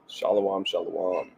Shalom, shalom.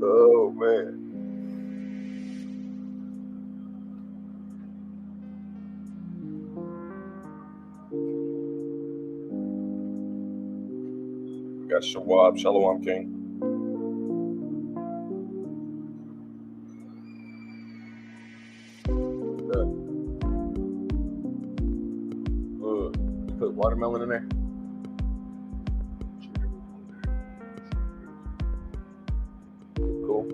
Oh man. We got Shawab, Shalom King. Put watermelon in there. Cool.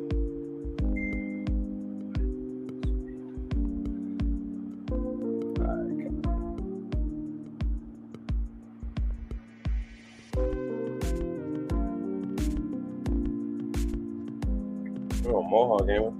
Oh, Mohawk gamer.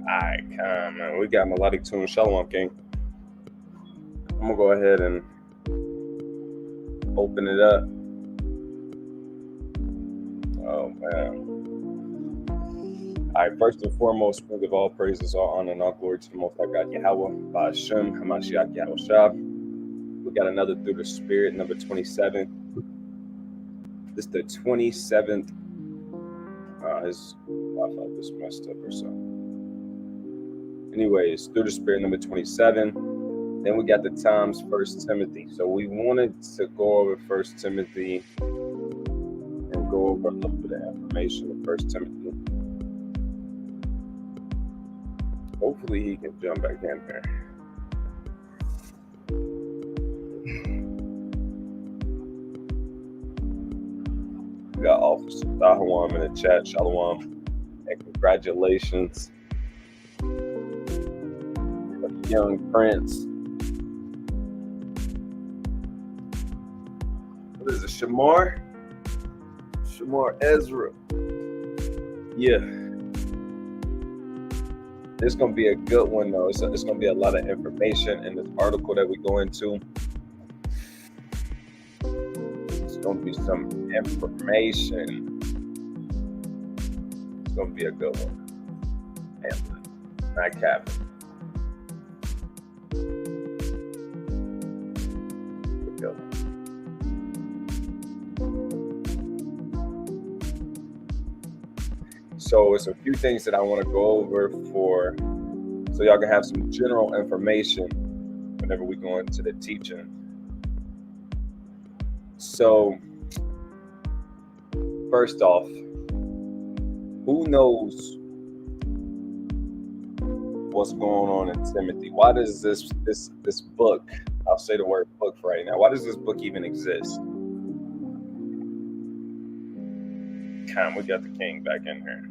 Alright, come on. We got melodic tune, Shalom King. I'm gonna go ahead and open it up. Oh man. Alright, first and foremost, we give all praises, all honor, and all glory to the Most High God Yahweh, Ba'ashem, Hamashiach Yahushua. We got another Through the Spirit, number 27. This is the 27th. His Wi-Fi just messed up or something. Anyways, Through the Spirit, number 27. Then we got the times 1Timothy. So we wanted to go over 1Timothy and go over a little bit of information of 1Timothy. Hopefully he can jump back in here. We got Officer Dahawam in the chat. Shalom. And congratulations. Young Prince. What is it? Shamar Ezra. Yeah. It's going to be a good one, though. It's going to be a lot of information in this article that we go into. It's going to be some information. It's going to be a good one. And not capping. Good one. So it's a few things that I want to go over so y'all can have some general information whenever we go into the teaching. So first off, who knows what's going on in Timothy? Why does this book, I'll say the word book right now, why does this book even exist? We got the king back in here.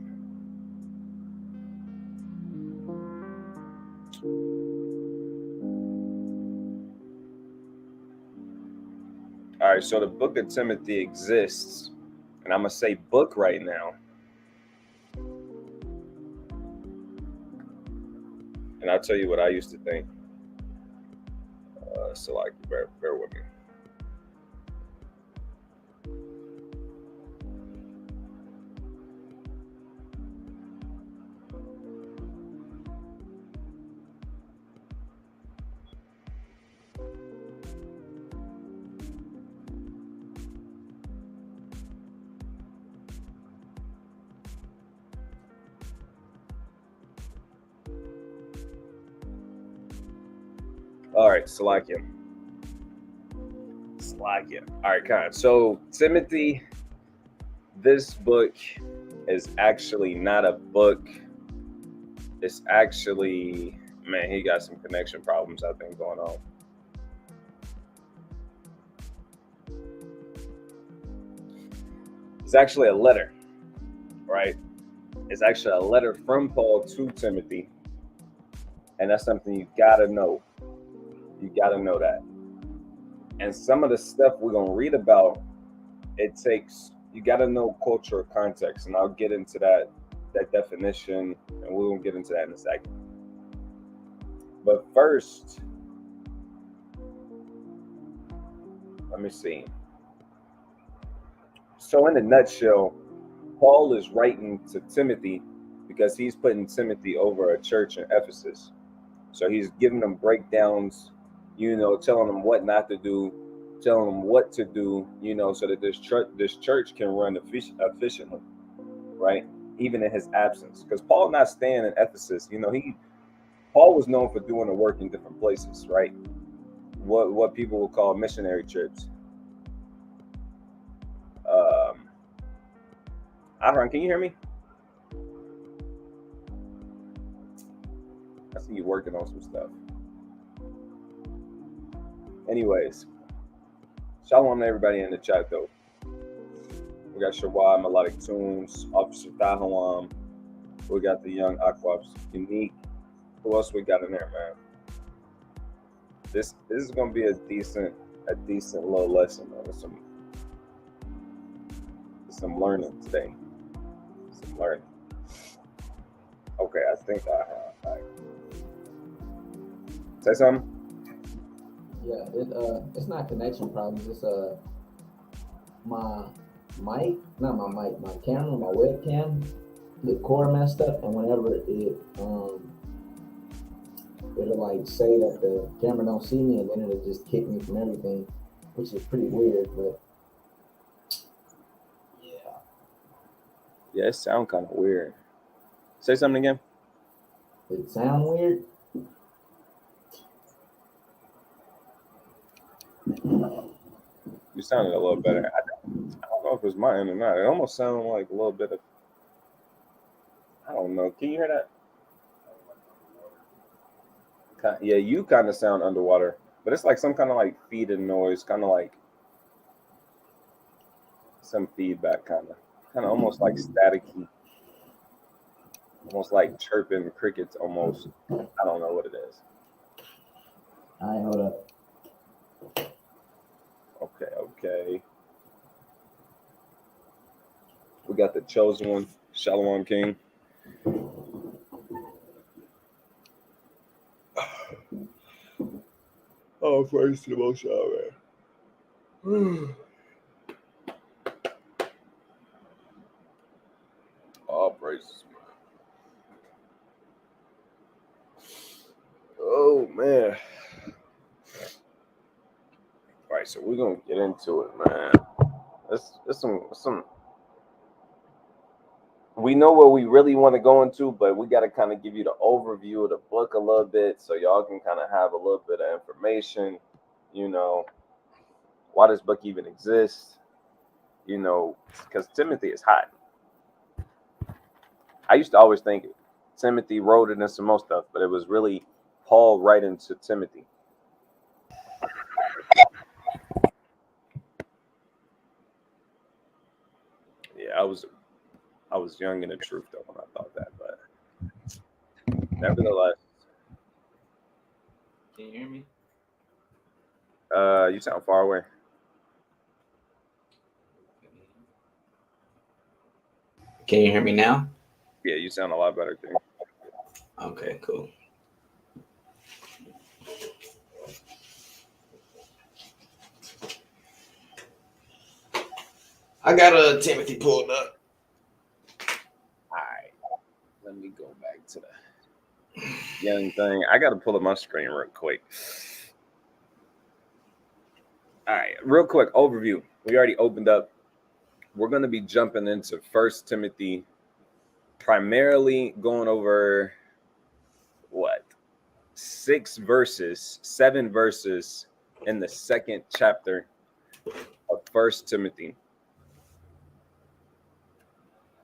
All right, so the book of Timothy exists, and I'm going to say book right now. And I'll tell you what I used to think. So like, bear with me. All right, Salakia. All right, kind of. So Timothy, this book is actually not a book. It's actually, man, he got some connection problems, I think, going on. It's actually a letter, right? It's actually a letter from Paul to Timothy. And that's something you gotta know. You gotta know that. And some of the stuff we're gonna read about, you gotta know cultural context. And I'll get into that definition, and we're gonna get into that in a second. But first, let me see. So in a nutshell, Paul is writing to Timothy because he's putting Timothy over a church in Ephesus. So he's giving them breakdowns, telling them what not to do, telling them what to do, so that this church can run efficiently, right? Even in his absence. Because Paul not staying in Ephesus, Paul was known for doing the work in different places, right? What people will call missionary trips. Adron, can you hear me? I see you working on some stuff. Anyways, shalom to everybody in the chat, though. We got Shawai, Melodic Tunes, Officer Tahawam. We got the young Aquabs, Unique. Who else we got in there, man? This is gonna be a decent little lesson, man. With some learning today. Some learning. Okay, I think I have. Say something. Yeah, it's not connection problems. It's my mic, not my mic, my camera, my webcam, the cord messed up, and whenever it'll like say that the camera don't see me, and then it'll just kick me from everything, which is pretty weird. But yeah, it sounds kind of weird. Say something again. Did it sound weird? You sounded a little better. I don't know if it's my end or not. It almost sounded like a little bit of, I don't know. Can you hear that? Yeah, you kind of sound underwater, but it's like some kind of like feeding noise, kind of like some feedback, kind of almost like staticky, almost like chirping crickets, almost. I don't know what it is. All right, hold up. Okay. We got the chosen one, Shalom King. Oh, praise to the Most High, man. All praises. Oh, man. All right, so we're going to get into it, man. It's some. We know what we really want to go into, but we got to kind of give you the overview of the book a little bit so y'all can kind of have a little bit of information, why this book even exists, because Timothy is hot. I used to always think Timothy wrote it and some more stuff, but it was really Paul writing to Timothy. Yeah, I was young in the truth though when I thought that, but nevertheless. Can you hear me? You sound far away. Can you hear me now? Yeah, you sound a lot better too. Okay, cool. I got Timothy pulled up. All right. Let me go back to the young thing. I got to pull up my screen real quick. All right. Real quick overview. We already opened up. We're going to be jumping into 1 Timothy, primarily going over what? 7 verses in the second chapter of 1 Timothy.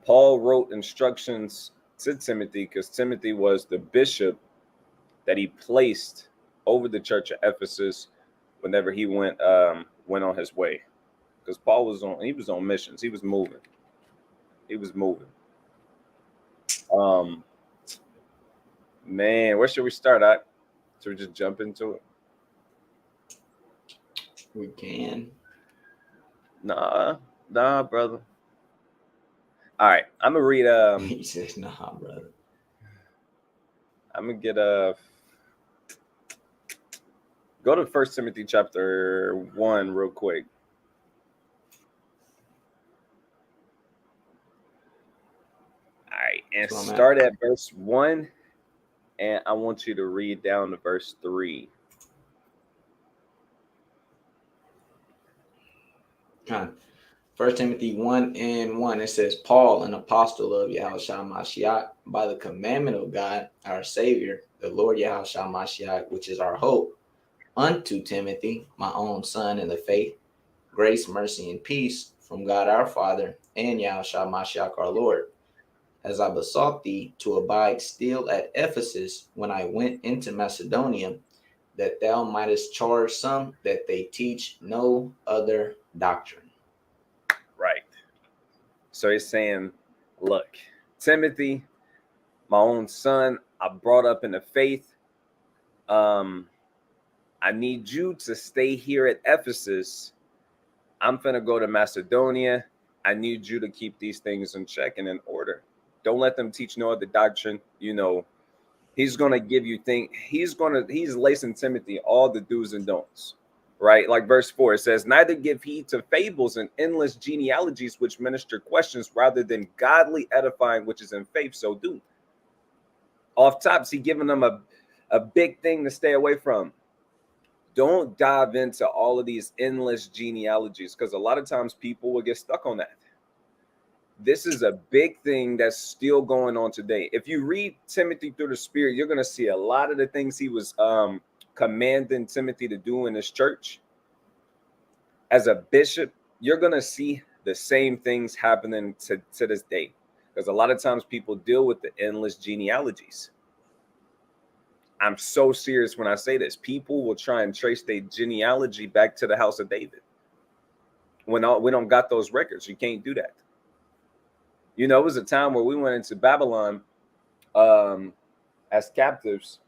Paul wrote instructions to Timothy because Timothy was the bishop that he placed over the church of Ephesus whenever he went on his way. Because Paul was on missions. He was moving. Man, where should we start at? Should we just jump into it? We can. Nah, brother. All right, I'm gonna read. He says, "Nah, brother." I'm gonna get go to 1 Timothy chapter 1 real quick. All right, and start at verse 1, and I want you to read down to verse 3. Huh. 1 Timothy 1:1, it says, Paul, an apostle of Yahushua Mashiach, by the commandment of God, our Savior, the Lord Yahushua Mashiach, which is our hope, unto Timothy, my own son in the faith, grace, mercy, and peace from God our Father and Yahushua Mashiach our Lord. As I besought thee to abide still at Ephesus when I went into Macedonia, that thou mightest charge some that they teach no other doctrine. Right. So he's saying, look, Timothy, my own son, I brought up in the faith. I need you to stay here at Ephesus. I'm finna go to Macedonia. I need you to keep these things in check and in order. Don't let them teach no other doctrine. You know, he's gonna give you things. He's lacing Timothy all the do's and don'ts. Right? Like verse 4, it says, neither give heed to fables and endless genealogies which minister questions rather than godly edifying which is in faith, so do. Off tops, he giving them a big thing to stay away from. Don't dive into all of these endless genealogies because a lot of times people will get stuck on that. This is a big thing that's still going on today. If you read Timothy Through the Spirit, you're going to see a lot of the things he was commanding Timothy to do in his church. As a bishop, you're going to see the same things happening to this day. Because a lot of times people deal with the endless genealogies. I'm so serious when I say this. People will try and trace their genealogy back to the house of David. We don't got those records. You can't do that. You know, it was a time where we went into Babylon as captives.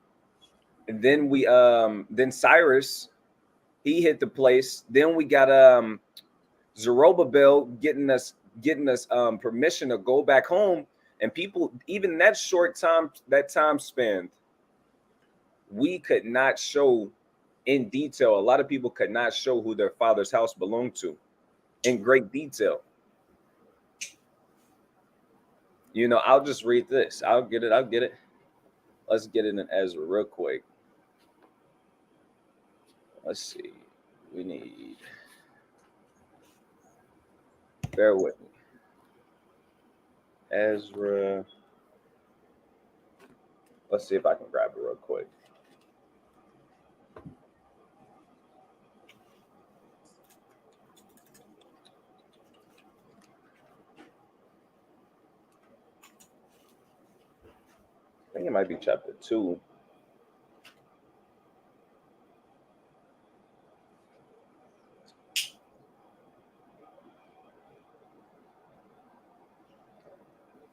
And then Cyrus, he hit the place. Then we got Zerubbabel getting us permission to go back home. And people, even that short time, that time span, we could not show in detail. A lot of people could not show who their father's house belonged to in great detail. You know, I'll just read this. I'll get it. Let's get it in Ezra real quick. Let's see. We need. Bear with me. Ezra. Let's see if I can grab it real quick. I think it might be chapter 2.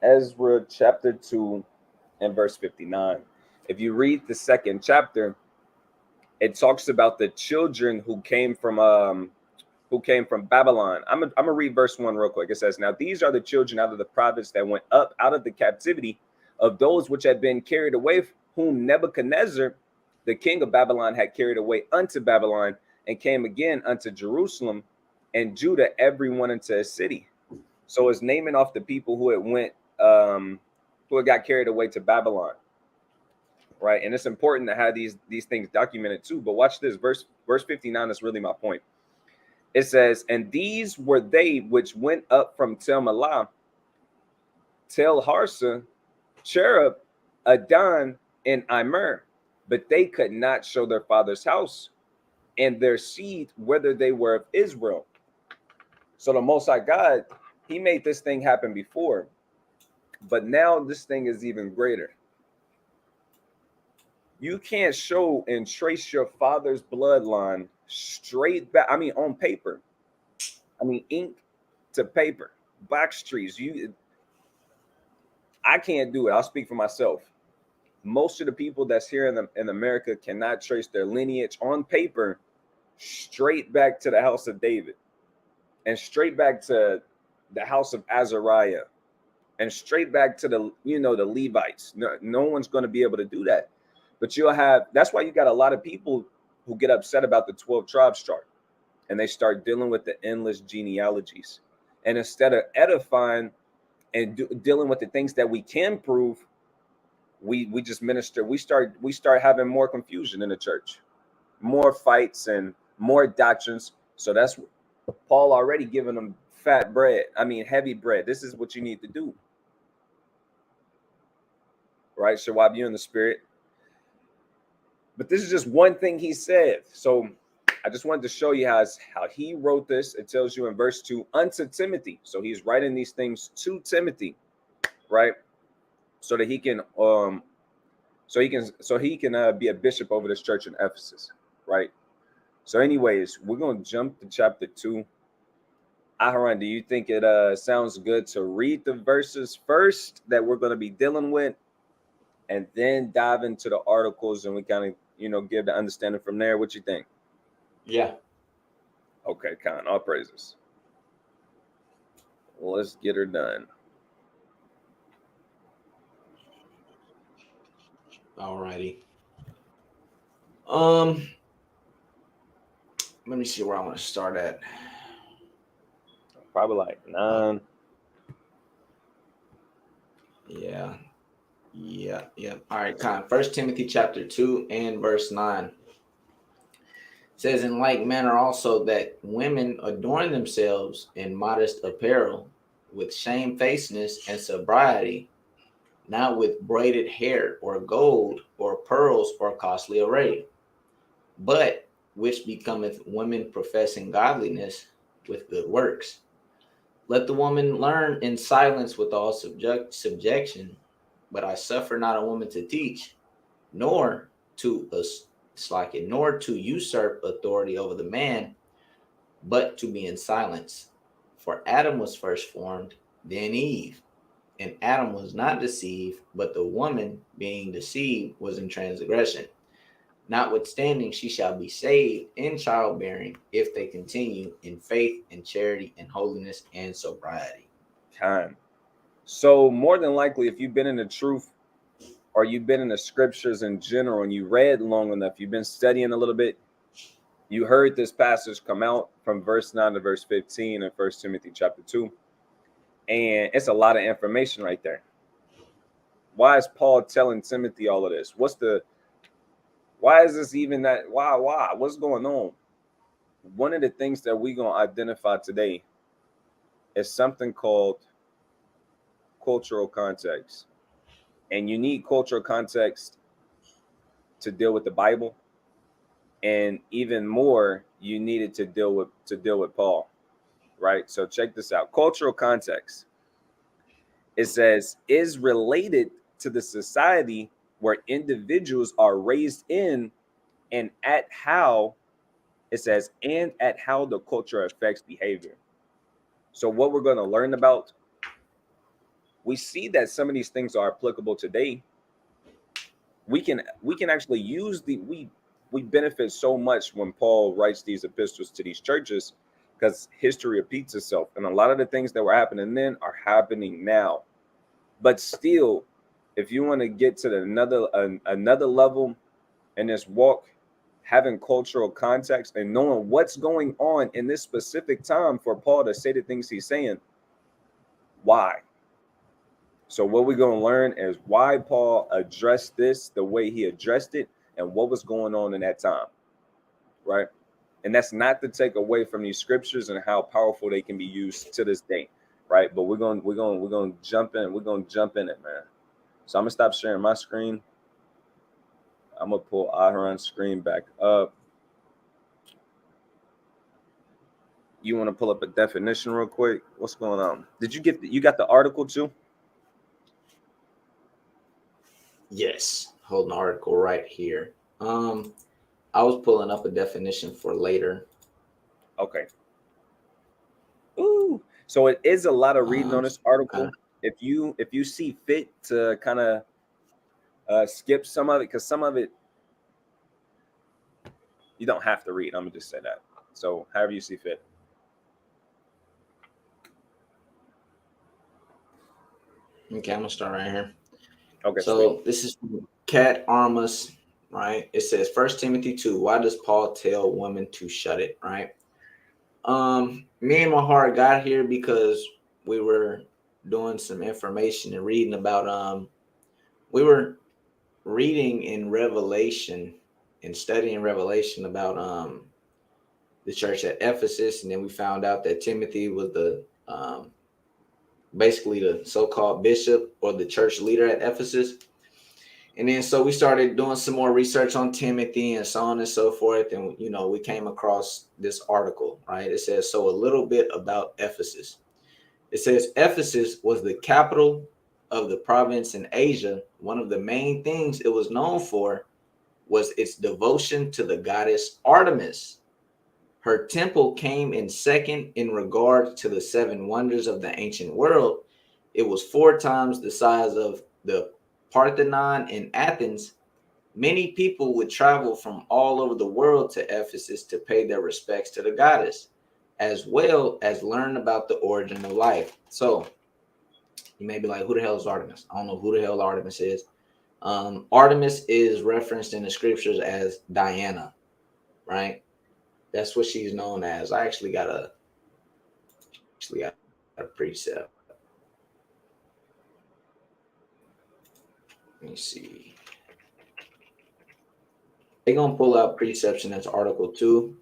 Ezra chapter 2 and verse 59. If you read the second chapter, it talks about the children who came from Babylon. I'm gonna read verse 1 real quick. It says, now these are the children out of the province that went up out of the captivity of those which had been carried away, whom Nebuchadnezzar, the king of Babylon, had carried away unto Babylon, and came again unto Jerusalem, and Judah, everyone into a city. So it's naming off the people who who had got carried away to Babylon, right? And it's important to have these things documented too. But watch this, verse 59 is really my point. It says, and these were they which went up from Tel Malah, Tel Harsa, Cherub, Adon, and Immer, but they could not show their father's house and their seed whether they were of Israel. So the Most High God, he made this thing happen before, but now this thing is even greater. You can't show and trace your father's bloodline straight back. I mean, on paper. I mean, ink to paper, box trees. I can't do it. I'll speak for myself. Most of the people that's here in America cannot trace their lineage on paper straight back to the house of David, and straight back to the house of Azariah, and straight back to the Levites. No one's going to be able to do that. But that's why you got a lot of people who get upset about the 12 tribes chart, and they start dealing with the endless genealogies. And instead of edifying and dealing with the things that we can prove, we just minister. We start having more confusion in the church, more fights and more doctrines. So that's Paul already giving them heavy bread. This is what you need to do. Right? Shawab, you in the spirit. But this is just one thing he said. So I just wanted to show you how he wrote this. It tells you in verse 2, unto Timothy. So he's writing these things to Timothy, right? So that he can be a bishop over this church in Ephesus, right? So anyways, we're going to jump to chapter 2. Aharon, do you think it sounds good to read the verses first that we're going to be dealing with, and then dive into the articles, and we kind of give the understanding from there? What you think? Yeah. Okay, Khan, all praises. Well, let's get her done. Alrighty. Let me see where I want to start at. Probably like 9. Yeah. All right, Khan. 1 Timothy chapter 2 and verse 9. It says, in like manner also that women adorn themselves in modest apparel, with shamefacedness and sobriety, not with braided hair or gold or pearls or costly array, but which becometh women professing godliness with good works. Let the woman learn in silence with all subjection, but I suffer not a woman to teach, nor to usurp authority over the man, but to be in silence. For Adam was first formed, then Eve. And Adam was not deceived, but the woman, being deceived, was in transgression. Notwithstanding, she shall be saved in childbearing if they continue in faith and charity and holiness and sobriety. Time. So more than likely, if you've been in the truth, or you've been in the scriptures in general, and you read long enough, you've been studying a little bit, you heard this passage come out from verse 9 to verse 15 in 1 Timothy chapter 2. And it's a lot of information right there. Why is Paul telling Timothy all of this? Why is this even that? Why? What's going on? One of the things that we're going to identify today is something called cultural context. And you need cultural context to deal with the Bible. And even more, you needed to deal with Paul, right? So check this out. Cultural context. It says, is related to the society where individuals are raised in, and at how the culture affects behavior. So what we're going to learn about, we see that some of these things are applicable today. We can actually use we benefit so much when Paul writes these epistles to these churches, because history repeats itself, and a lot of the things that were happening then are happening now. But still, if you want to get to another level in this walk, having cultural context and knowing what's going on in this specific time for Paul to say the things he's saying. Why? So what we're going to learn is why Paul addressed this the way he addressed it and what was going on in that time, right? And that's not to take away from these scriptures and how powerful they can be used to this day, right? But we're going to jump in. We're going to jump in it, man. So I'm going to stop sharing my screen. I'm going to pull Aharon's screen back up. You want to pull up a definition real quick? What's going on? Did you get you got the article too? Yes, hold an article right here. I was pulling up a definition for later. Okay. Ooh. So it is a lot of reading on this article. Okay. If you see fit to kind of skip some of it, because some of it you don't have to read. I'm gonna just say that. So however you see fit. Okay, I'm gonna start right here. Okay. So sweet. This is from Cat Armas, right? It says 1 Timothy 2. Why does Paul tell women to shut it, right? Me and my heart got here because we were doing some information and reading about we were reading in Revelation and studying Revelation about the church at Ephesus, and then we found out that Timothy was the basically the so-called bishop or the church leader at Ephesus. And then so we started doing some more research on Timothy and so on and so forth. And, you know, we came across this article, right? It says, so a little bit about Ephesus. It says Ephesus was the capital of the province in Asia. One of the main things it was known for was its devotion to the goddess Artemis. Her temple came in second in regard to the 7 wonders of the ancient world. It was 4 times the size of the Parthenon in Athens. Many people would travel from all over the world to Ephesus to pay their respects to the goddess, as well as learn about the origin of life. So you may be like, who the hell is Artemis? I don't know who the hell Artemis is. Artemis is referenced in the scriptures as Diana, right? That's what she's known as. I actually got a precept. Let me see. They're going to pull out precepts in this article too,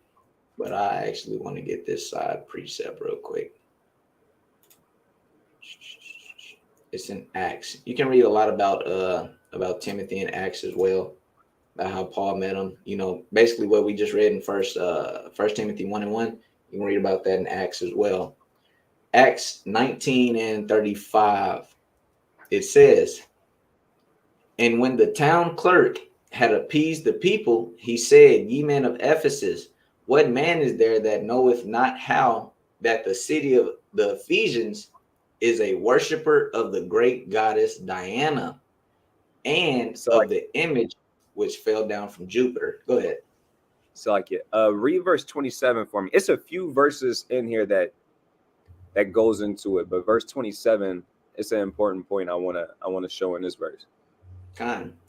but I actually want to get this side precept real quick. It's in Acts. You can read a lot about Timothy in Acts as well, about how Paul met him. You know, basically what we just read in First Timothy 1:1. You can read about that in Acts as well. Acts 19:35. It says, and when the town clerk had appeased the people, he said, ye men of Ephesus, what man is there that knoweth not how that the city of the Ephesians is a worshiper of the great goddess Diana and of the image which fell down from Jupiter? Go ahead. So like it. Read verse 27 for me. It's a few verses in here that goes into it, but verse 27, it's an important point I wanna show in this verse.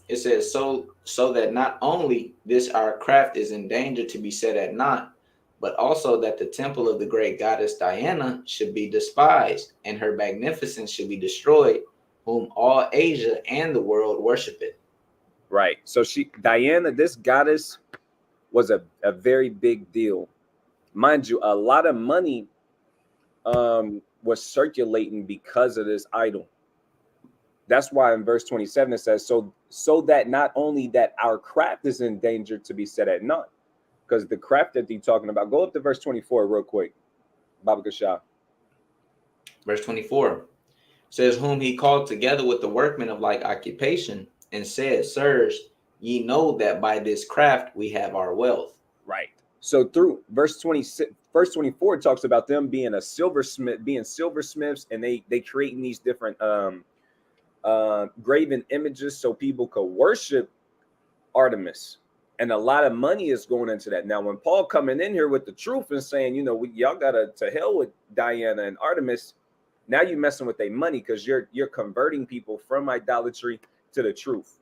It says, so that not only this our craft is in danger to be set at naught, but also that the temple of the great goddess Diana should be despised, and her magnificence should be destroyed, whom all Asia and the world worship it. Right. So Diana, this goddess, was a very big deal. Mind you, a lot of money was circulating because of this idol. That's why in verse 27 it says, so that not only that our craft is in danger to be set at naught, because the craft that they're talking about, go up to verse 24 real quick. Baba Gashah. Verse 24 says, whom he called together with the workmen of like occupation, and said, sirs, ye know that by this craft we have our wealth. Right. So through verse 26, verse 24 talks about them being silversmiths, and they creating these different graven images so people could worship Artemis, and a lot of money is going into that. Now when Paul coming in here with the truth and saying, you know, y'all gotta to hell with Diana and Artemis, now you messing with their money, because you're converting people from idolatry to the truth.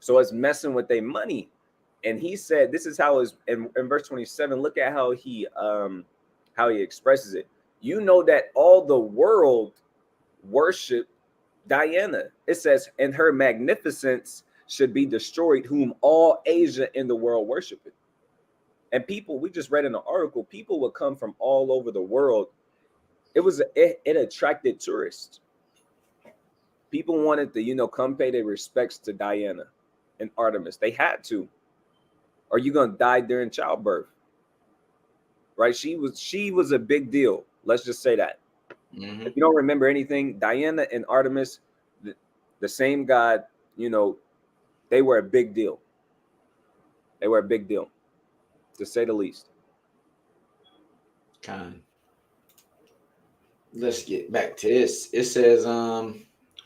So it's messing with their money. And he said, this is how is in verse 27. Look at how he expresses it. You know that all the world worship Diana. It says, and her magnificence should be destroyed, whom all Asia in the world worship it. And people, we just read in the article, people would come from all over the world. It attracted tourists. People wanted to, come pay their respects to Diana and Artemis. They had to, or you're gonna die during childbirth. Right? She was a big deal. Let's just say that. Mm-hmm. If you don't remember anything, Diana and Artemis, the same god, they were a big deal. They were a big deal, to say the least. Kind. Let's get back to this. It says,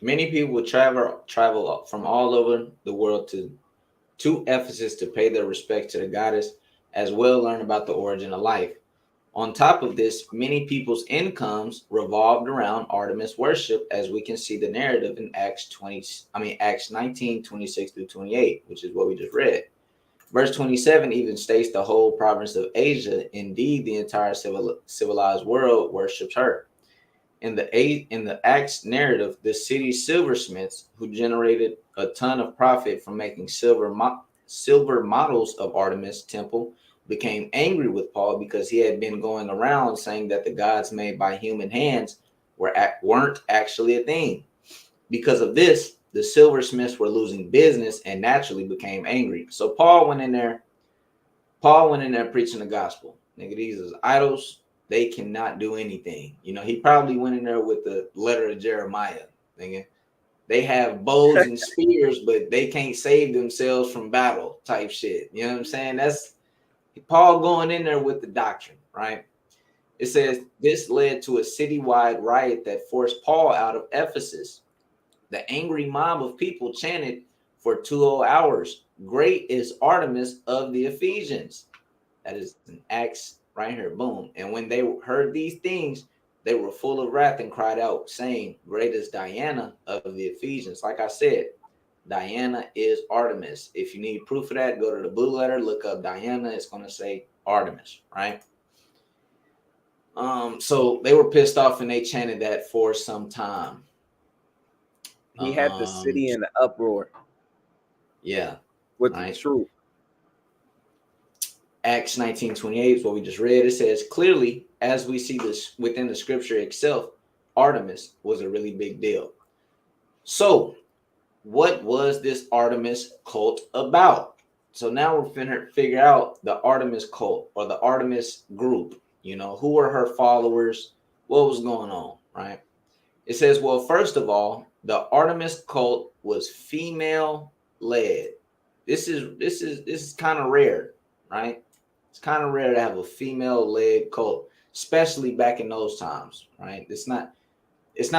many people would travel from all over the world to Ephesus to pay their respect to the goddess, as well learn about the origin of life. On top of this, many people's incomes revolved around Artemis worship, as we can see the narrative in Acts 19, 26 through 28, which is what we just read. Verse 27 even states the whole province of Asia, indeed the entire civilized world, worships her. In the Acts narrative, the city's silversmiths, who generated a ton of profit from making silver models of Artemis' temple, became angry with Paul because he had been going around saying that the gods made by human hands weren't actually a thing. Because of this, the silversmiths were losing business and naturally became angry. So Paul went in there preaching the gospel. Nigga, these is idols. They cannot do anything. He probably went in there with the letter of Jeremiah. Nigga. They have bows and spears, but they can't save themselves from battle type shit. You know what I'm saying? That's Paul going in there with the doctrine, right? It says this led to a citywide riot that forced Paul out of Ephesus. The angry mob of people chanted for 2 whole hours, "Great is Artemis of the Ephesians." That is an Acts right here, boom. And when they heard these things, they were full of wrath and cried out, saying, "Great is Diana of the Ephesians." Like I said, Diana is Artemis. If you need proof of that, go to the blue letter, look up Diana. It's going to say Artemis, right? So they were pissed off and they chanted that for some time. He had the city in the uproar. Yeah. With the truth. Acts 19:28 is what we just read. It says, clearly, as we see this within the scripture itself, Artemis was a really big deal. So what was this Artemis cult about? So now we're finna figure out the Artemis cult or the Artemis group. Who were her followers? What was going on, right? It says, well, first of all, the Artemis cult was female led. This is kind of rare, right? It's kind of rare to have a female led cult, especially back in those times, right? It's not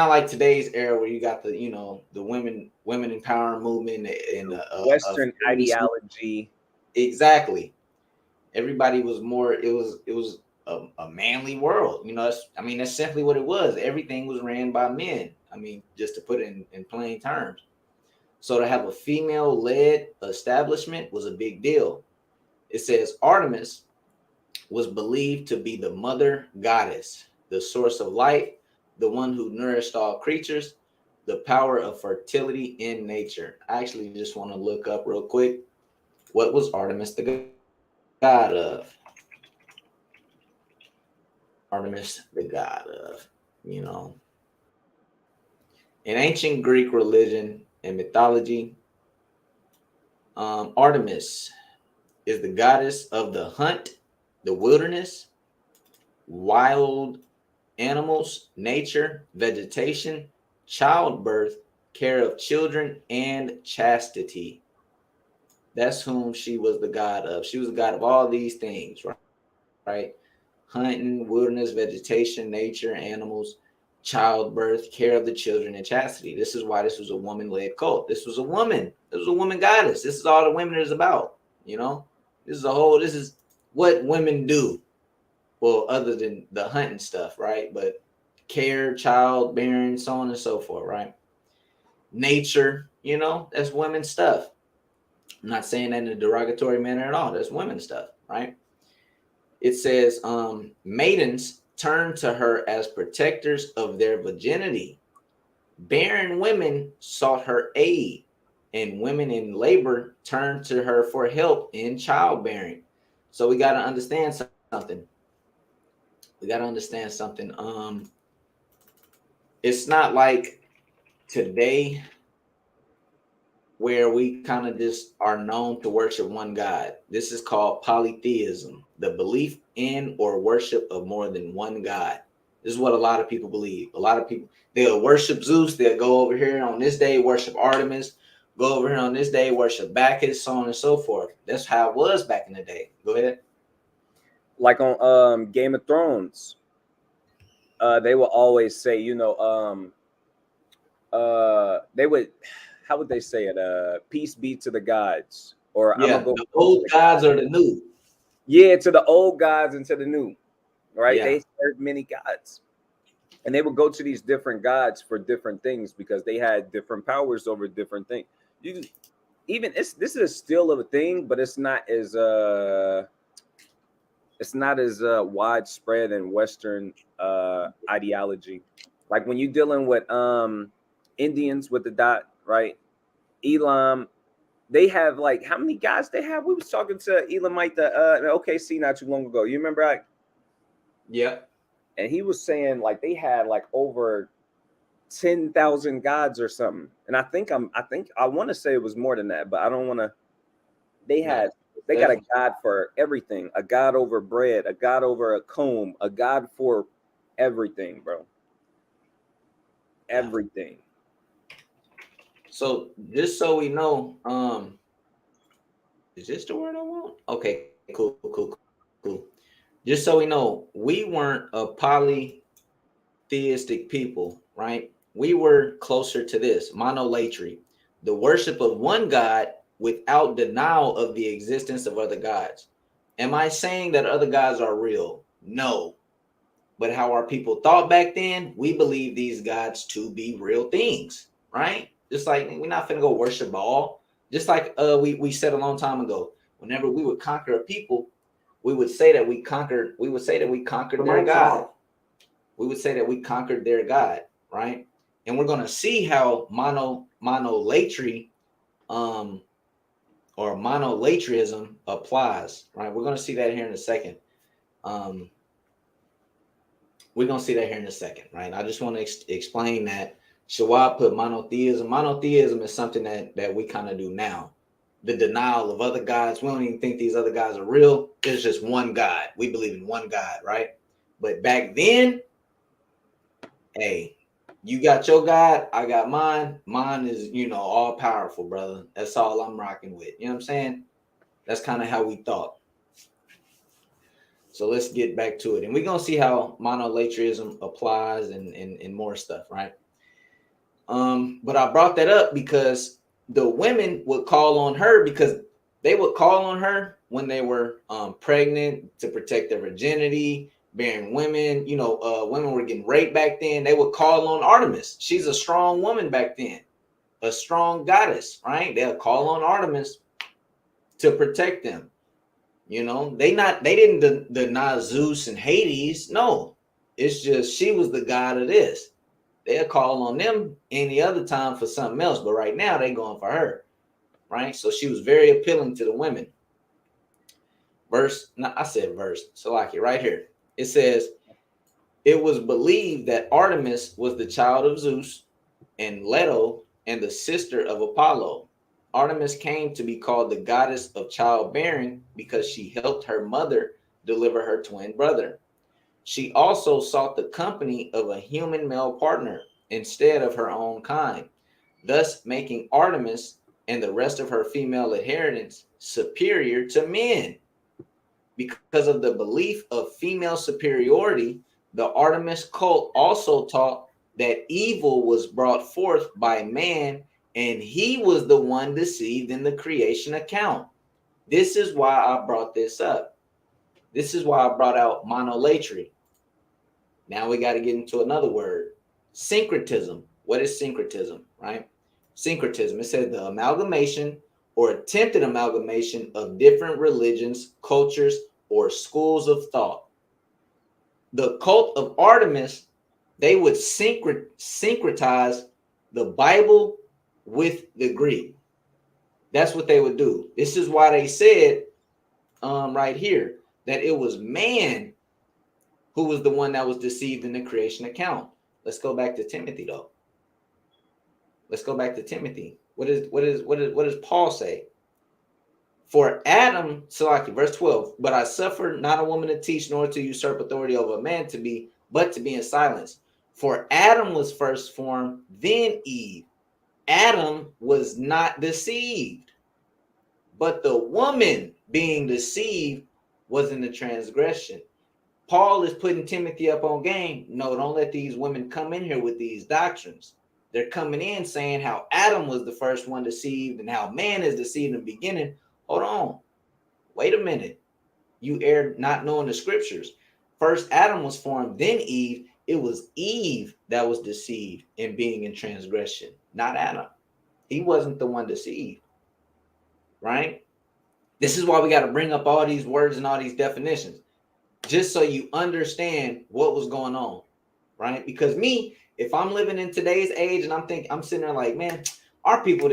like today's era where you got the women empowerment movement and the Western ideology. Exactly. Everybody was more. It was a manly world. That's simply what it was. Everything was ran by men. Just to put it in plain terms. So to have a female-led establishment was a big deal. It says Artemis was believed to be the mother goddess, the source of life, the one who nourished all creatures, the power of fertility in nature. I actually just want to look up real quick. What was Artemis the god of? Artemis the god of, in ancient Greek religion and mythology, Artemis is the goddess of the hunt, the wilderness, wild animals, nature, vegetation, childbirth, care of children, and chastity. That's whom she was the god of. She was the god of all these things, right? Hunting, wilderness, vegetation, nature, animals, childbirth, care of the children, and chastity. This is why this was a woman-led cult. This was a woman. This was a woman goddess. This is all the women is about. This is what women do. Well, other than the hunting stuff, right? But care, childbearing, so on and so forth, right? Nature, that's women's stuff. I'm not saying that in a derogatory manner at all. That's women stuff, right? It says, maidens turn to her as protectors of their virginity. Barren women sought her aid, and women in labor turned to her for help in childbearing. So we got to understand something. We got to understand something. It's not like today where we kind of just are known to worship one God. This is called polytheism, the belief in or worship of more than one God. This is what a lot of people believe. A lot of people, they'll worship Zeus. They'll go over here on this day, worship Artemis. Go over here on this day, worship Bacchus, so on and so forth. That's how it was back in the day. Go ahead. Like on Game of Thrones, they will always say, they would, how would they say it? Peace be to the gods, or Yeah, I'm gonna go the old gods or the new. Yeah, to the old gods and to the new, right? Yeah. They served many gods, and they would go to these different gods for different things because they had different powers over different things. You even this is still a thing, but it's not as widespread in Western ideology. Like when you're dealing with Indians with the dot, right? Elam, they have like how many guys they have? We was talking to Elamite the OKC not too long ago. You remember? Yeah. And he was saying like they had like over 10,000 gods or something. And I think I want to say it was more than that, but I don't want to. They got a god for everything. A god over bread, a god over a comb, a god for everything, bro. Everything. So just so we know, is this the word I want? Okay, cool. Just so we know, we weren't a polytheistic people, right? We were closer to this monolatry, the worship of one God without denial of the existence of other gods. Am I saying that other gods are real? No. But how our people thought back then, we believe these gods to be real things, right? Just like we're not finna go worship Baal. Just like we said a long time ago, whenever we would conquer a people, we would say that we conquered their God. We would say that we conquered their God, right? And we're gonna see how monolatry or monolatrism applies, right? We're gonna see that here in a second. We're going to see that here in a second, right? I just want to explain that Shawab put monotheism. Monotheism is something that we kind of do now. The denial of other gods. We don't even think these other gods are real. There's just one God. We believe in one God, right? But back then, hey, you got your God, I got mine. Mine is, all powerful, brother. That's all I'm rocking with. You know what I'm saying? That's kind of how we thought. So let's get back to it. And we're going to see how monolatrism applies and more stuff, right? But I brought that up because the women would call on her because they would call on her when they were pregnant to protect their virginity, bearing women. Women were getting raped back then. They would call on Artemis. She's a strong woman back then, a strong goddess, right? They'll call on Artemis to protect them. They didn't deny Zeus and Hades. No, it's just she was the god of this. They'll call on them any other time for something else, but right now they going for her, right? So she was very appealing to the women. So like it right here. It says, it was believed that Artemis was the child of Zeus and Leto and the sister of Apollo. Artemis came to be called the goddess of childbearing because she helped her mother deliver her twin brother. She also sought the company of a human male partner instead of her own kind, thus making Artemis and the rest of her female inheritance superior to men. Because of the belief of female superiority, the Artemis cult also taught that evil was brought forth by man, and he was the one deceived in the creation account. This is why I brought this up. This is why I brought out monolatry. Now we got to get into another word, syncretism. What is syncretism, right? Syncretism, it says the amalgamation or attempted amalgamation of different religions, cultures, or schools of thought. The cult of Artemis, they would syncretize the Bible with the Greek. That's what they would do. This is why they said right here that it was man who was the one that was deceived in the creation account. Let's go back to Timothy though. Let's go back to Timothy. What does Paul say? For Adam, Salaki, verse 12, but I suffered not a woman to teach nor to usurp authority over a man but to be in silence. For Adam was first formed, then Eve. Adam was not deceived, but the woman being deceived was in the transgression. Paul is putting Timothy up on game. No, don't let these women come in here with these doctrines. They're coming in saying how Adam was the first one deceived and how man is deceived in the beginning. Hold on. Wait a minute. You erred not knowing the scriptures. First Adam was formed, then Eve. It was Eve that was deceived in being in transgression, not Adam. He wasn't the one deceived, right? This is why we got to bring up all these words and all these definitions, just so you understand what was going on, right? Because me, if I'm living in today's age and I'm sitting there like, man, our people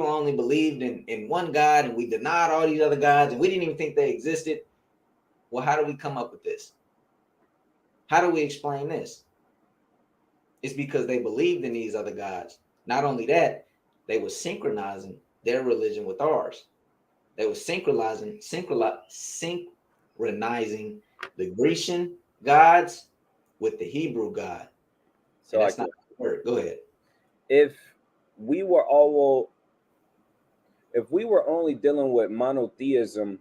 only believed in one God and we denied all these other gods and we didn't even think they existed. Well, how do we come up with this? How do we explain this? It's because they believed in these other gods. Not only that, they were synchronizing their religion with ours. They were synchronizing the Grecian gods with the Hebrew God. So that's not the word. Go ahead. If we were only dealing with monotheism,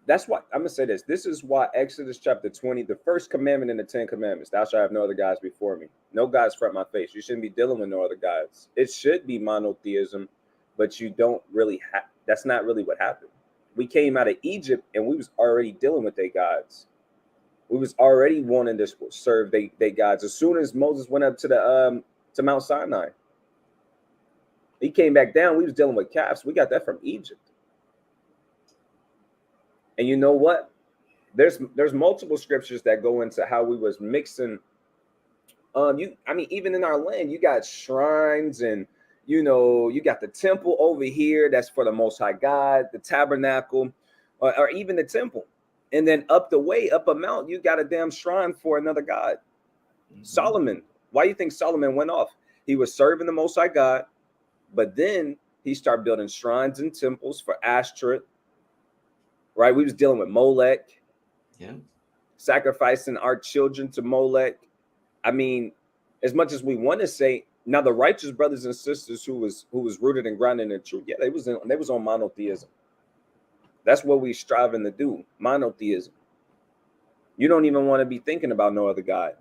that's why I'm gonna say this. This is why Exodus chapter 20, the first commandment in the 10 Commandments, thou shalt have no other gods before me. No gods front my face. You shouldn't be dealing with no other gods. It should be monotheism, but you don't really have. That's not really what happened. We came out of Egypt and we was already dealing with their gods. We was already wanting to serve their gods. As soon as Moses went up to Mount Sinai, he came back down. We was dealing with calves. We got that from Egypt. And you know what? There's multiple scriptures that go into how we was mixing. Even in our land, you got shrines and you got the temple over here that's for the Most High God, the tabernacle, or even the temple. And then up a mount, you got a damn shrine for another god. Mm-hmm. Solomon. Why do you think Solomon went off? He was serving the Most High God, but then he started building shrines and temples for Ashtoreth. Right? We was dealing with Molech. Yeah. Sacrificing our children to Molech. I mean, as much as we want to say, now the righteous brothers and sisters who was rooted and grounded in truth, yeah, they was on monotheism. That's what we striving to do, monotheism. You don't even want to be thinking about no other God,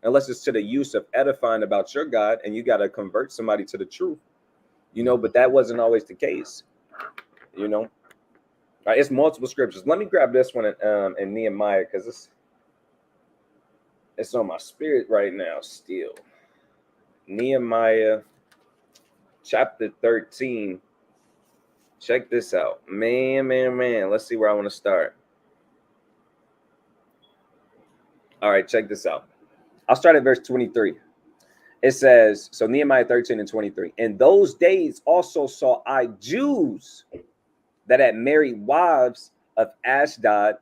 unless it's to the use of edifying about your God, and you got to convert somebody to the truth, but that wasn't always the case, All right, it's multiple scriptures. Let me grab this one in Nehemiah, because it's on my spirit right now still. Nehemiah chapter 13. Check this out. Man. Let's see where I want to start. All right, check this out. I'll start at verse 23. It says, so Nehemiah 13 and 23. In those days also saw I Jews that had married wives of Ashdod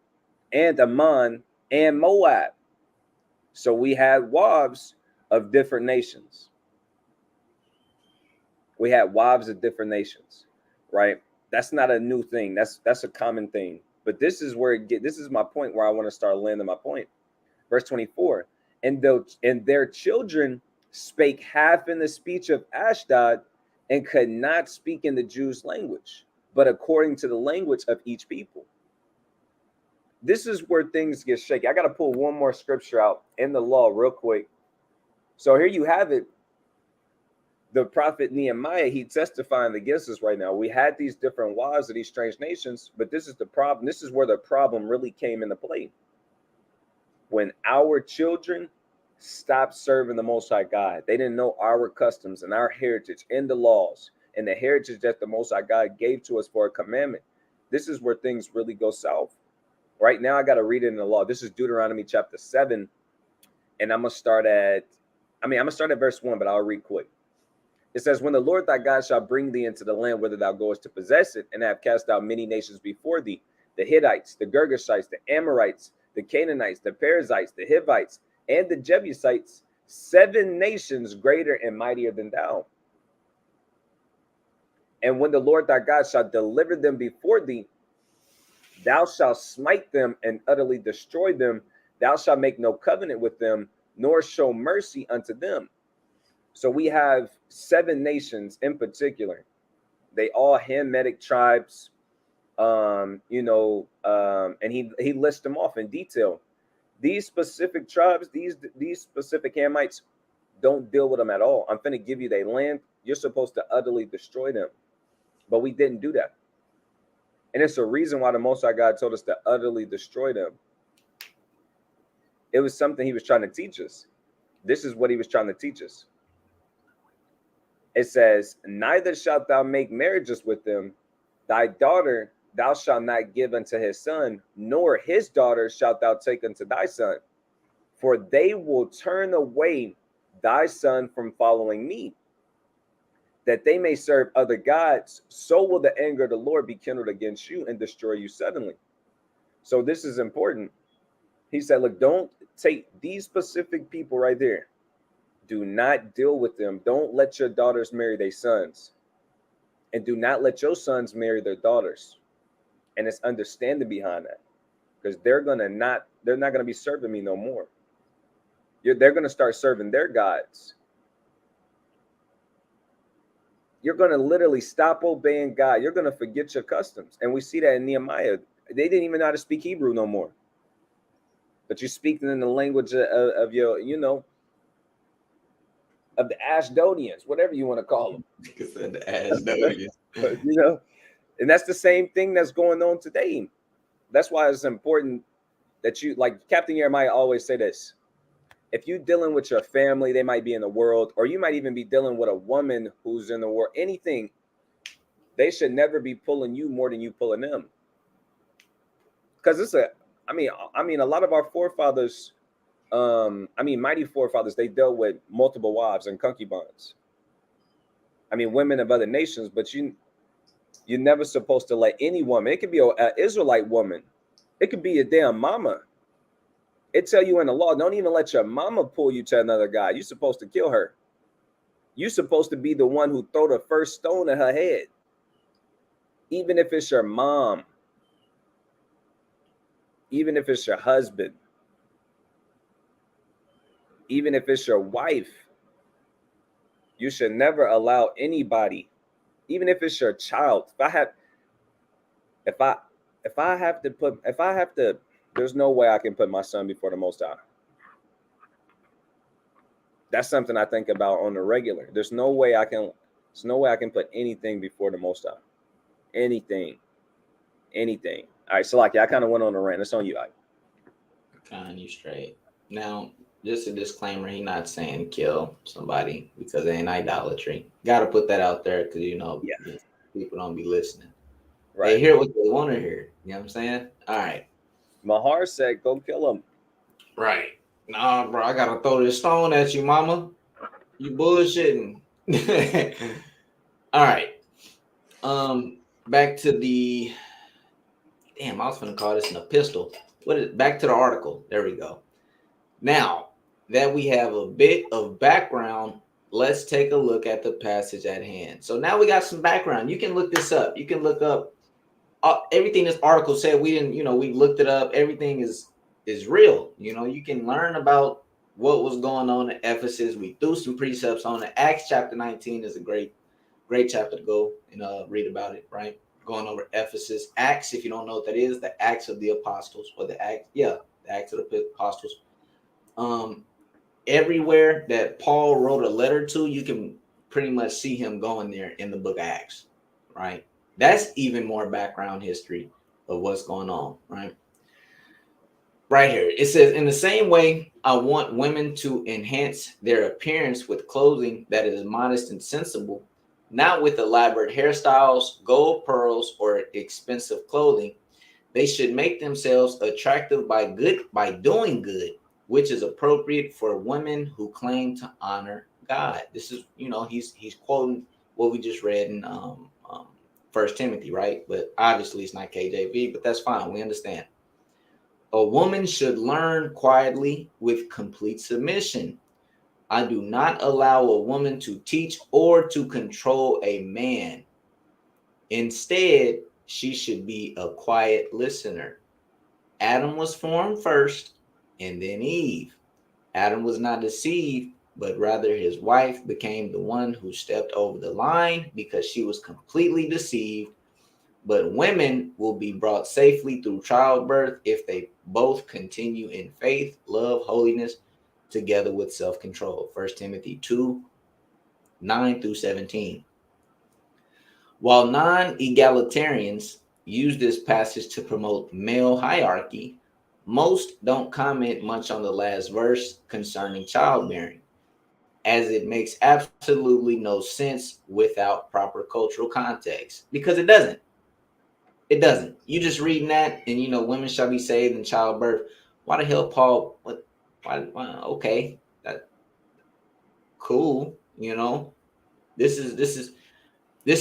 and Ammon and Moab. So we had wives of different nations. We had wives of different nations, right? That's not a new thing. That's a common thing. But this is where this is my point where I want to start landing my point. Verse 24. And their children spake half in the speech of Ashdod and could not speak in the Jews' language, but according to the language of each people. This is where things get shaky. I got to pull one more scripture out in the law real quick. So here you have it. The prophet Nehemiah, he testifying against us right now. We had these different wives of these strange nations, but this is the problem. This is where the problem really came into play. When our children stopped serving the Most High God, they didn't know our customs and our heritage and the laws, and the heritage that the Most High God gave to us for a commandment, this is where things really go south. Right now, I got to read it in the law. This is Deuteronomy chapter 7, and I'm going to start at verse 1, but I'll read quick. It says, when the Lord thy God shall bring thee into the land whither thou goest to possess it, and have cast out many nations before thee, the Hittites, the Girgashites, the Amorites, the Canaanites, the Perizzites, the Hivites, and the Jebusites, 7 nations greater and mightier than thou. And when the Lord thy God shall deliver them before thee, thou shalt smite them and utterly destroy them. Thou shalt make no covenant with them, nor show mercy unto them. So we have 7 nations in particular. They all Hamitic tribes, and he lists them off in detail. These specific tribes, these specific Hamites, don't deal with them at all. I'm going to give you their land. You're supposed to utterly destroy them. But we didn't do that. And it's a reason why the Most High God told us to utterly destroy them. It was something he was trying to teach us. This is what he was trying to teach us. It says, neither shalt thou make marriages with them. Thy daughter thou shalt not give unto his son, nor his daughter shalt thou take unto thy son. For they will turn away thy son from following me, that they may serve other gods. So will the anger of the Lord be kindled against you and destroy you suddenly. So this is important. He said, look, don't take these specific people right there. Do not deal with them. Don't let your daughters marry their sons. And do not let your sons marry their daughters. And it's understanding behind that. Because they're not going to be serving me no more. They're going to start serving their gods. You're going to literally stop obeying God. You're going to forget your customs. And we see that in Nehemiah. They didn't even know how to speak Hebrew no more. But you're speaking in the language of your, of the Ashdodians, whatever you want to call them. The Ashdodians. And that's the same thing that's going on today. That's why it's important that you, like Captain Jeremiah always say this. If you're dealing with your family, they might be in the world, or you might even be dealing with a woman who's in the world, anything, they should never be pulling you more than you pulling them. Because it's a lot of our forefathers, mighty forefathers, they dealt with multiple wives and concubines. Women of other nations, but you're never supposed to let any woman, it could be an Israelite woman, it could be a damn mama. It tell you in the law, don't even let your mama pull you to another guy. You're supposed to kill her. You're supposed to be the one who throw the first stone at her head. Even if it's your mom. Even if it's your husband. Even if it's your wife. You should never allow anybody, even if it's your child. If I have to, there's no way I can put my son before the Most High. That's something I think about on the regular. There's no way I can put anything before the Most High. Anything. All right, so I kind of went on a rant. It's on you, Ike. You straight. Now, just a disclaimer, he not saying kill somebody because it ain't idolatry. Got to put that out there because, people don't be listening. Right. They hear what they want to hear. You know what I'm saying? All right. Mahar said, go kill him. Right. Nah, bro, I got to throw this stone at you, mama. You bullshitting. All right. Back to the... Damn, I was going to call this an epistle. Back to the article. There we go. Now that we have a bit of background, let's take a look at the passage at hand. So now we got some background. You can look this up. You can look up everything this article said. We didn't, we looked it up. Everything is real. You can learn about what was going on in Ephesus. We threw some precepts on it. Acts chapter 19 is a great chapter to go and read about it, right? Going over Ephesus. Acts, if you don't know what that is, the Acts of the Apostles, or the Acts of the Apostles. Everywhere that Paul wrote a letter to, you can pretty much see him going there in the book of Acts, right? That's even more background history of what's going on, right? Right here, it says, in the same way, I want women to enhance their appearance with clothing that is modest and sensible, not with elaborate hairstyles, gold pearls, or expensive clothing. They should make themselves attractive by doing good, which is appropriate for women who claim to honor God. This is, he's quoting what we just read in 1 Timothy, right? But obviously it's not KJV, but that's fine. We understand. A woman should learn quietly with complete submission. I do not allow a woman to teach or to control a man. Instead, she should be a quiet listener. Adam was formed first and then Eve. Adam was not deceived, but rather his wife became the one who stepped over the line because she was completely deceived. But women will be brought safely through childbirth if they both continue in faith, love, holiness, together with self-control. 1 Timothy 2:9-17. While non-egalitarians use this passage to promote male hierarchy, most don't comment much on the last verse concerning childbearing, as it makes absolutely no sense without proper cultural context. Because it doesn't. It doesn't. You just reading that, and women shall be saved in childbirth. Why the hell, Paul? What? Why? Okay, that cool. This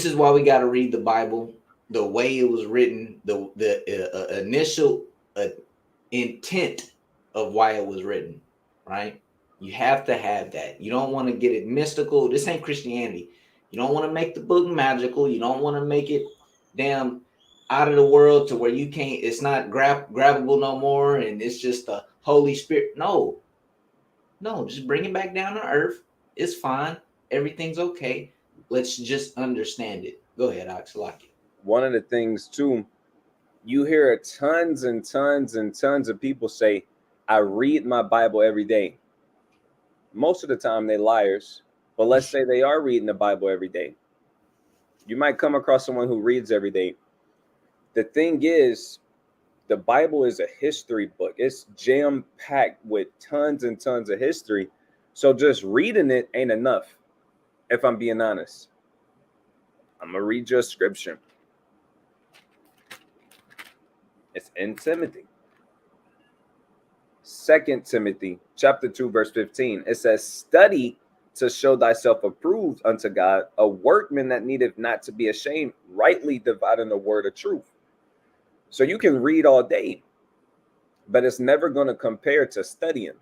is why we got to read the Bible the way it was written, the initial intent of why it was written, right? You have to have that. You don't want to get it mystical. This ain't Christianity. You don't want to make the book magical. You don't want to make it damn out of the world to where you can't. It's not grabbable no more, and it's just the Holy Spirit. No, just bring it back down to earth. It's fine. Everything's okay. Let's just understand it. Go ahead, Oxalaki. One of the things too, you hear tons and tons and tons of people say, I read my Bible every day. Most of the time they liars, but let's say they are reading the Bible every day. You might come across someone who reads every day. The thing is, the Bible is a history book. It's jam-packed with tons and tons of history. So just reading it ain't enough, if I'm being honest. I'm going to read you a scripture. It's in Timothy. 2 Timothy chapter 2, verse 15. It says, study to show thyself approved unto God, a workman that needeth not to be ashamed, rightly dividing the word of truth. So you can read all day, but it's never going to compare to studying.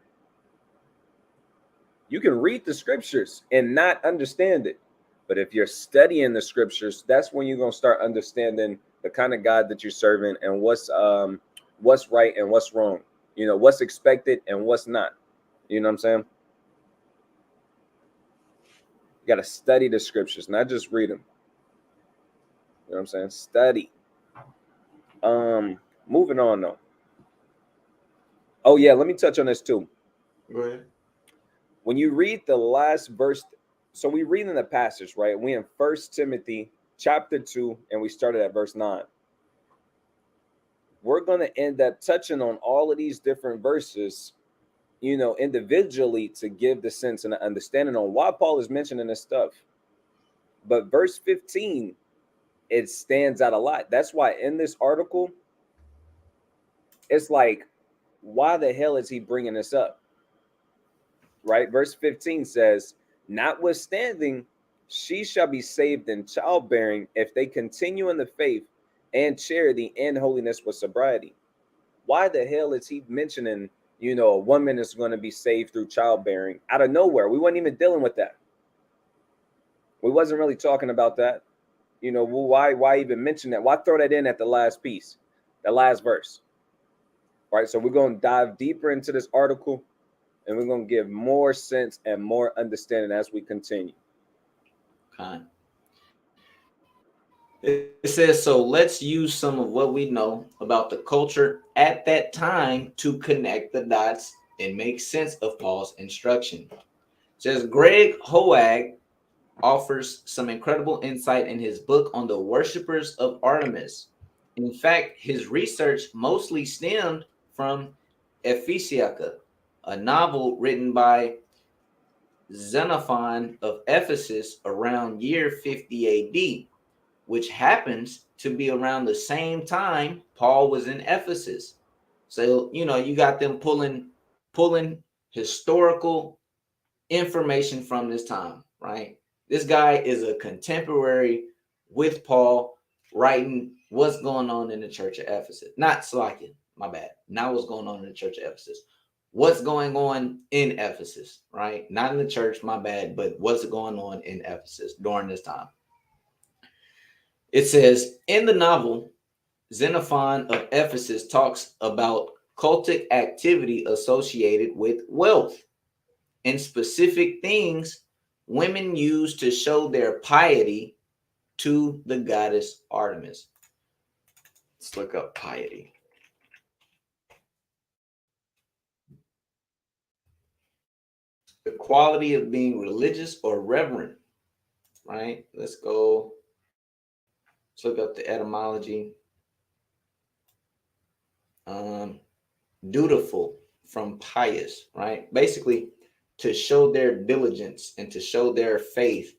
You can read the scriptures and not understand it. But if you're studying the scriptures, that's when you're going to start understanding the kind of God that you're serving and what's right and what's wrong. What's expected and what's not. You know what I'm saying? You got to study the scriptures, not just read them. You know what I'm saying? Study. Moving on though. Oh yeah, let me touch on this too. Go ahead. When you read the last verse, so we read in the passage, right? We in 1 Timothy chapter 2, and we started at verse 9. We're going to end up touching on all of these different verses, individually to give the sense and the understanding on why Paul is mentioning this stuff. But verse 15, it stands out a lot. That's why in this article, it's like, why the hell is he bringing this up? Right? Verse 15 says, notwithstanding, she shall be saved in childbearing if they continue in the faith and charity and holiness with sobriety. Why the hell is he mentioning, a woman is going to be saved through childbearing out of nowhere? We weren't even dealing with that. We wasn't really talking about that. Why even mention that? Why throw that in at the last piece, the last verse? All right, so we're going to dive deeper into this article, and we're going to give more sense and more understanding as we continue. Okay. It says, so let's use some of what we know about the culture at that time to connect the dots and make sense of Paul's instruction. It says, Greg Hoag offers some incredible insight in his book on the worshipers of Artemis. In fact, his research mostly stemmed from Ephesioca, a novel written by Xenophon of Ephesus around year 50 AD, which happens to be around the same time Paul was in Ephesus. So, you got them pulling historical information from this time, right? This guy is a contemporary with Paul, writing what's going on in the church of Ephesus. Not Slakia, my bad. Not what's going on in the church of Ephesus. What's going on in Ephesus, right? Not in the church, my bad, but what's going on in Ephesus during this time. It says, in the novel, Xenophon of Ephesus talks about cultic activity associated with wealth and specific things women use to show their piety to the goddess Artemis. Let's look up piety. The quality of being religious or reverent, right? Let's look up the etymology. Dutiful from pious, right? Basically, to show their diligence and to show their faith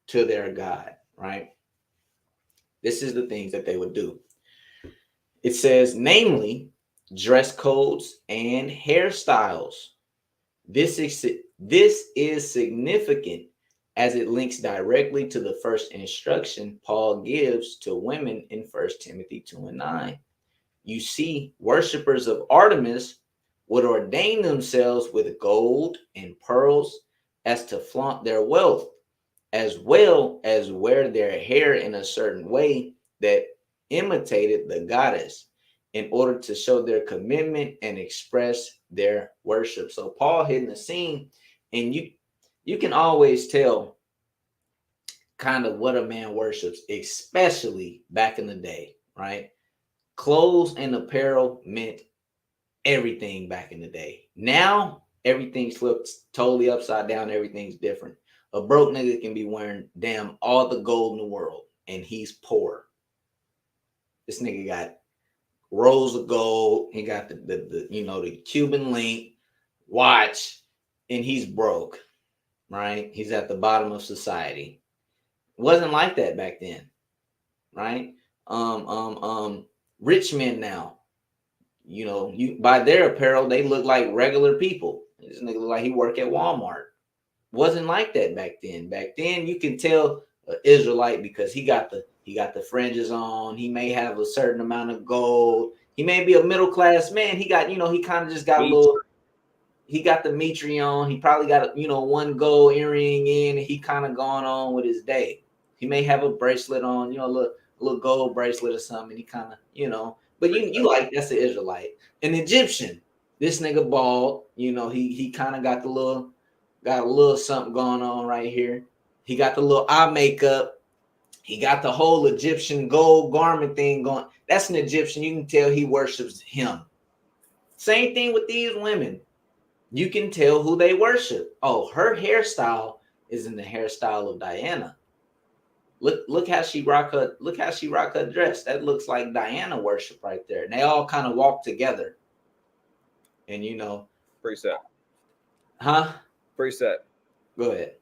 to their God, right? This is the things that they would do. It says, namely, dress codes and hairstyles. This is significant as it links directly to the first instruction Paul gives to women in 1 Timothy 2:9. You see, worshipers of Artemis would ordain themselves with gold and pearls as to flaunt their wealth, as well as wear their hair in a certain way that imitated the goddess in order to show their commitment and express their worship. So Paul hitting the scene, and you can always tell kind of what a man worships, especially back in the day, right? Clothes and apparel meant everything back in the day. Now everything's flipped totally upside down. Everything's different. A broke nigga can be wearing damn all the gold in the world and he's poor. This nigga got rolls of gold. He got the Cuban link watch, and he's broke, right? He's at the bottom of society. It wasn't like that back then, right? Rich men now, you by their apparel, they look like regular people. This nigga look like he work at Walmart. Wasn't like that back then. Back then, you can tell an Israelite because he got the fringes on. He may have a certain amount of gold. He may be a middle class man. He got, he kind of just got a little. He got the Mitri on. He probably got one gold earring in, and he kind of gone on with his day. He may have a bracelet on, a little gold bracelet or something. He kind of, but you like that's the Israelite. An Egyptian, this nigga bald. He kind of got a little something going on right here. He got the little eye makeup. He got the whole Egyptian gold garment thing going. That's an Egyptian. You can tell he worships him. Same thing with these women. You can tell who they worship. Oh, her hairstyle is in the hairstyle of Diana. Look how she rock her. Look how she rock her dress. That looks like Diana worship right there. And they all kind of walk together. And preset. Huh? Preset. Go ahead.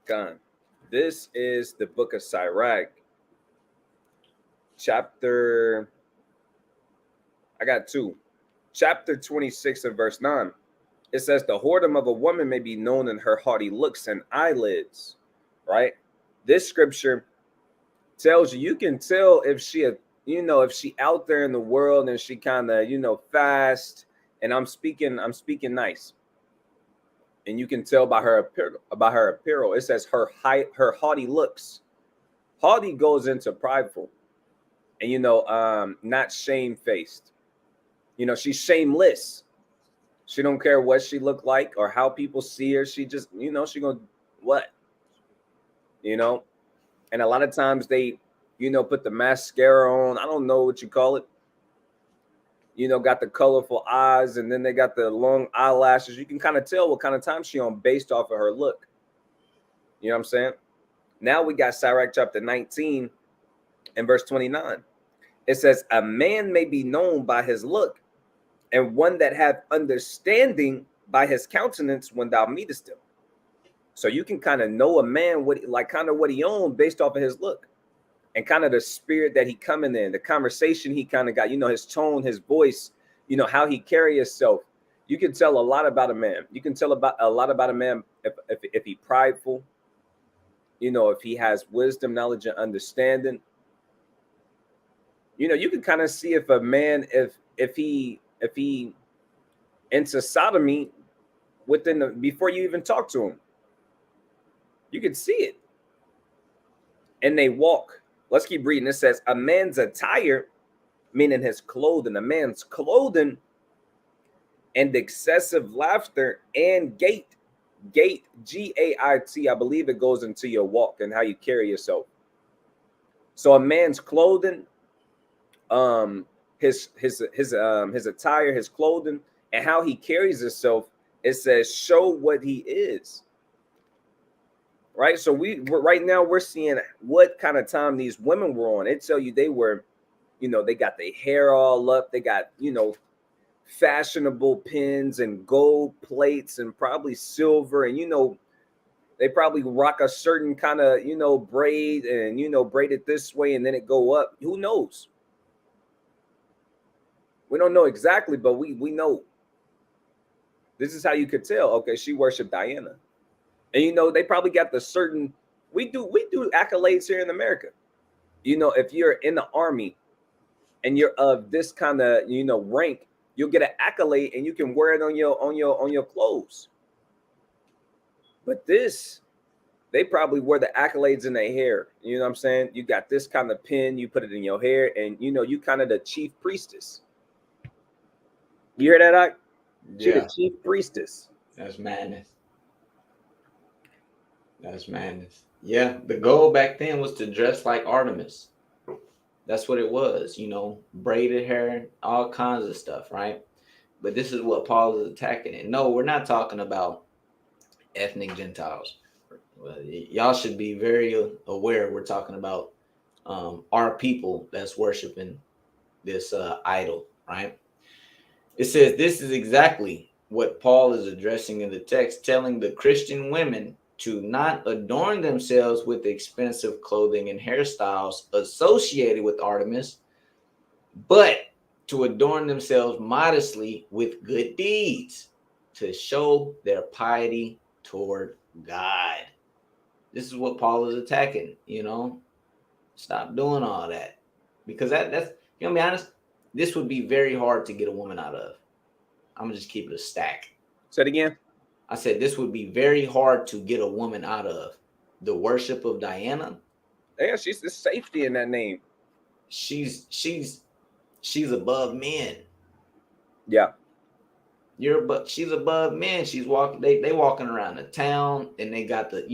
Gone. This is the book of Sirach, chapter. I got 2. Chapter 26 and verse 9. It says the whoredom of a woman may be known in her haughty looks and eyelids, right? This scripture tells you can tell if she, if she out there in the world and she kind of, fast. And I'm speaking nice. And you can tell by her apparel. It says her haughty looks. Haughty goes into prideful, and not shamefaced. She's shameless. She don't care what she look like or how people see her. She just, she gonna what? And a lot of times they, put the mascara on. I don't know what you call it. Got the colorful eyes, and then they got the long eyelashes. You can kind of tell what kind of time she on based off of her look. You know what I'm saying? Now we got Sirach chapter 19 and verse 29. It says, a man may be known by his look, and one that hath understanding by his countenance when thou meetest him. So you can kind of know a man what like kind of what he owned based off of his look and kind of the spirit that he coming in, the conversation he kind of got, his tone, his voice, how he carry himself. You can tell a lot about a man. You can tell about a lot about a man if he prideful, if he has wisdom, knowledge, and understanding. You can kind of see if a man if he into sodomy before you even talk to him. You can see it. And they walk. Let's keep reading. It says, a man's attire, meaning his clothing, a man's clothing, and excessive laughter and gait, G-A-I-T, I believe it goes into your walk and how you carry yourself. So a man's clothing, his attire, his clothing, and how he carries himself, it says show what he is. Right? So right now we're seeing what kind of time these women were on. It tell you they were, they got their hair all up, they got, fashionable pins and gold plates and probably silver, and they probably rock a certain kind of braid and braid it this way and then it go up. Who knows? We don't know exactly, but we know. This is how you could tell. Okay, she worshiped Diana, and they probably got the certain. We do accolades here in America. If you're in the army and you're of this kind of rank, you'll get an accolade and you can wear it on your clothes. But they probably wear the accolades in their hair. You know what I'm saying? You got this kind of pin, you put it in your hair, and you kind of the chief priestess. You hear that, Ike? She's the chief priestess. That's madness. That's madness. Yeah, the goal back then was to dress like Artemis. That's what it was, braided hair, all kinds of stuff, right? But this is what Paul is attacking. And no, we're not talking about ethnic Gentiles. Y'all should be very aware we're talking about our people that's worshiping this idol, right? It says this is exactly what Paul is addressing in the text, telling the Christian women to not adorn themselves with expensive clothing and hairstyles associated with Artemis, but to adorn themselves modestly with good deeds to show their piety toward God. This is what Paul is attacking, Stop doing all that. Because that's, be honest, this would be very hard to get a woman out of. I'm going to just keep it a stack. Say it again. I said this would be very hard to get a woman out of. The worship of Diana. Yeah, she's the safety in that name. She's above men. Yeah. She's above men. She's walking. They walking around the town and they got the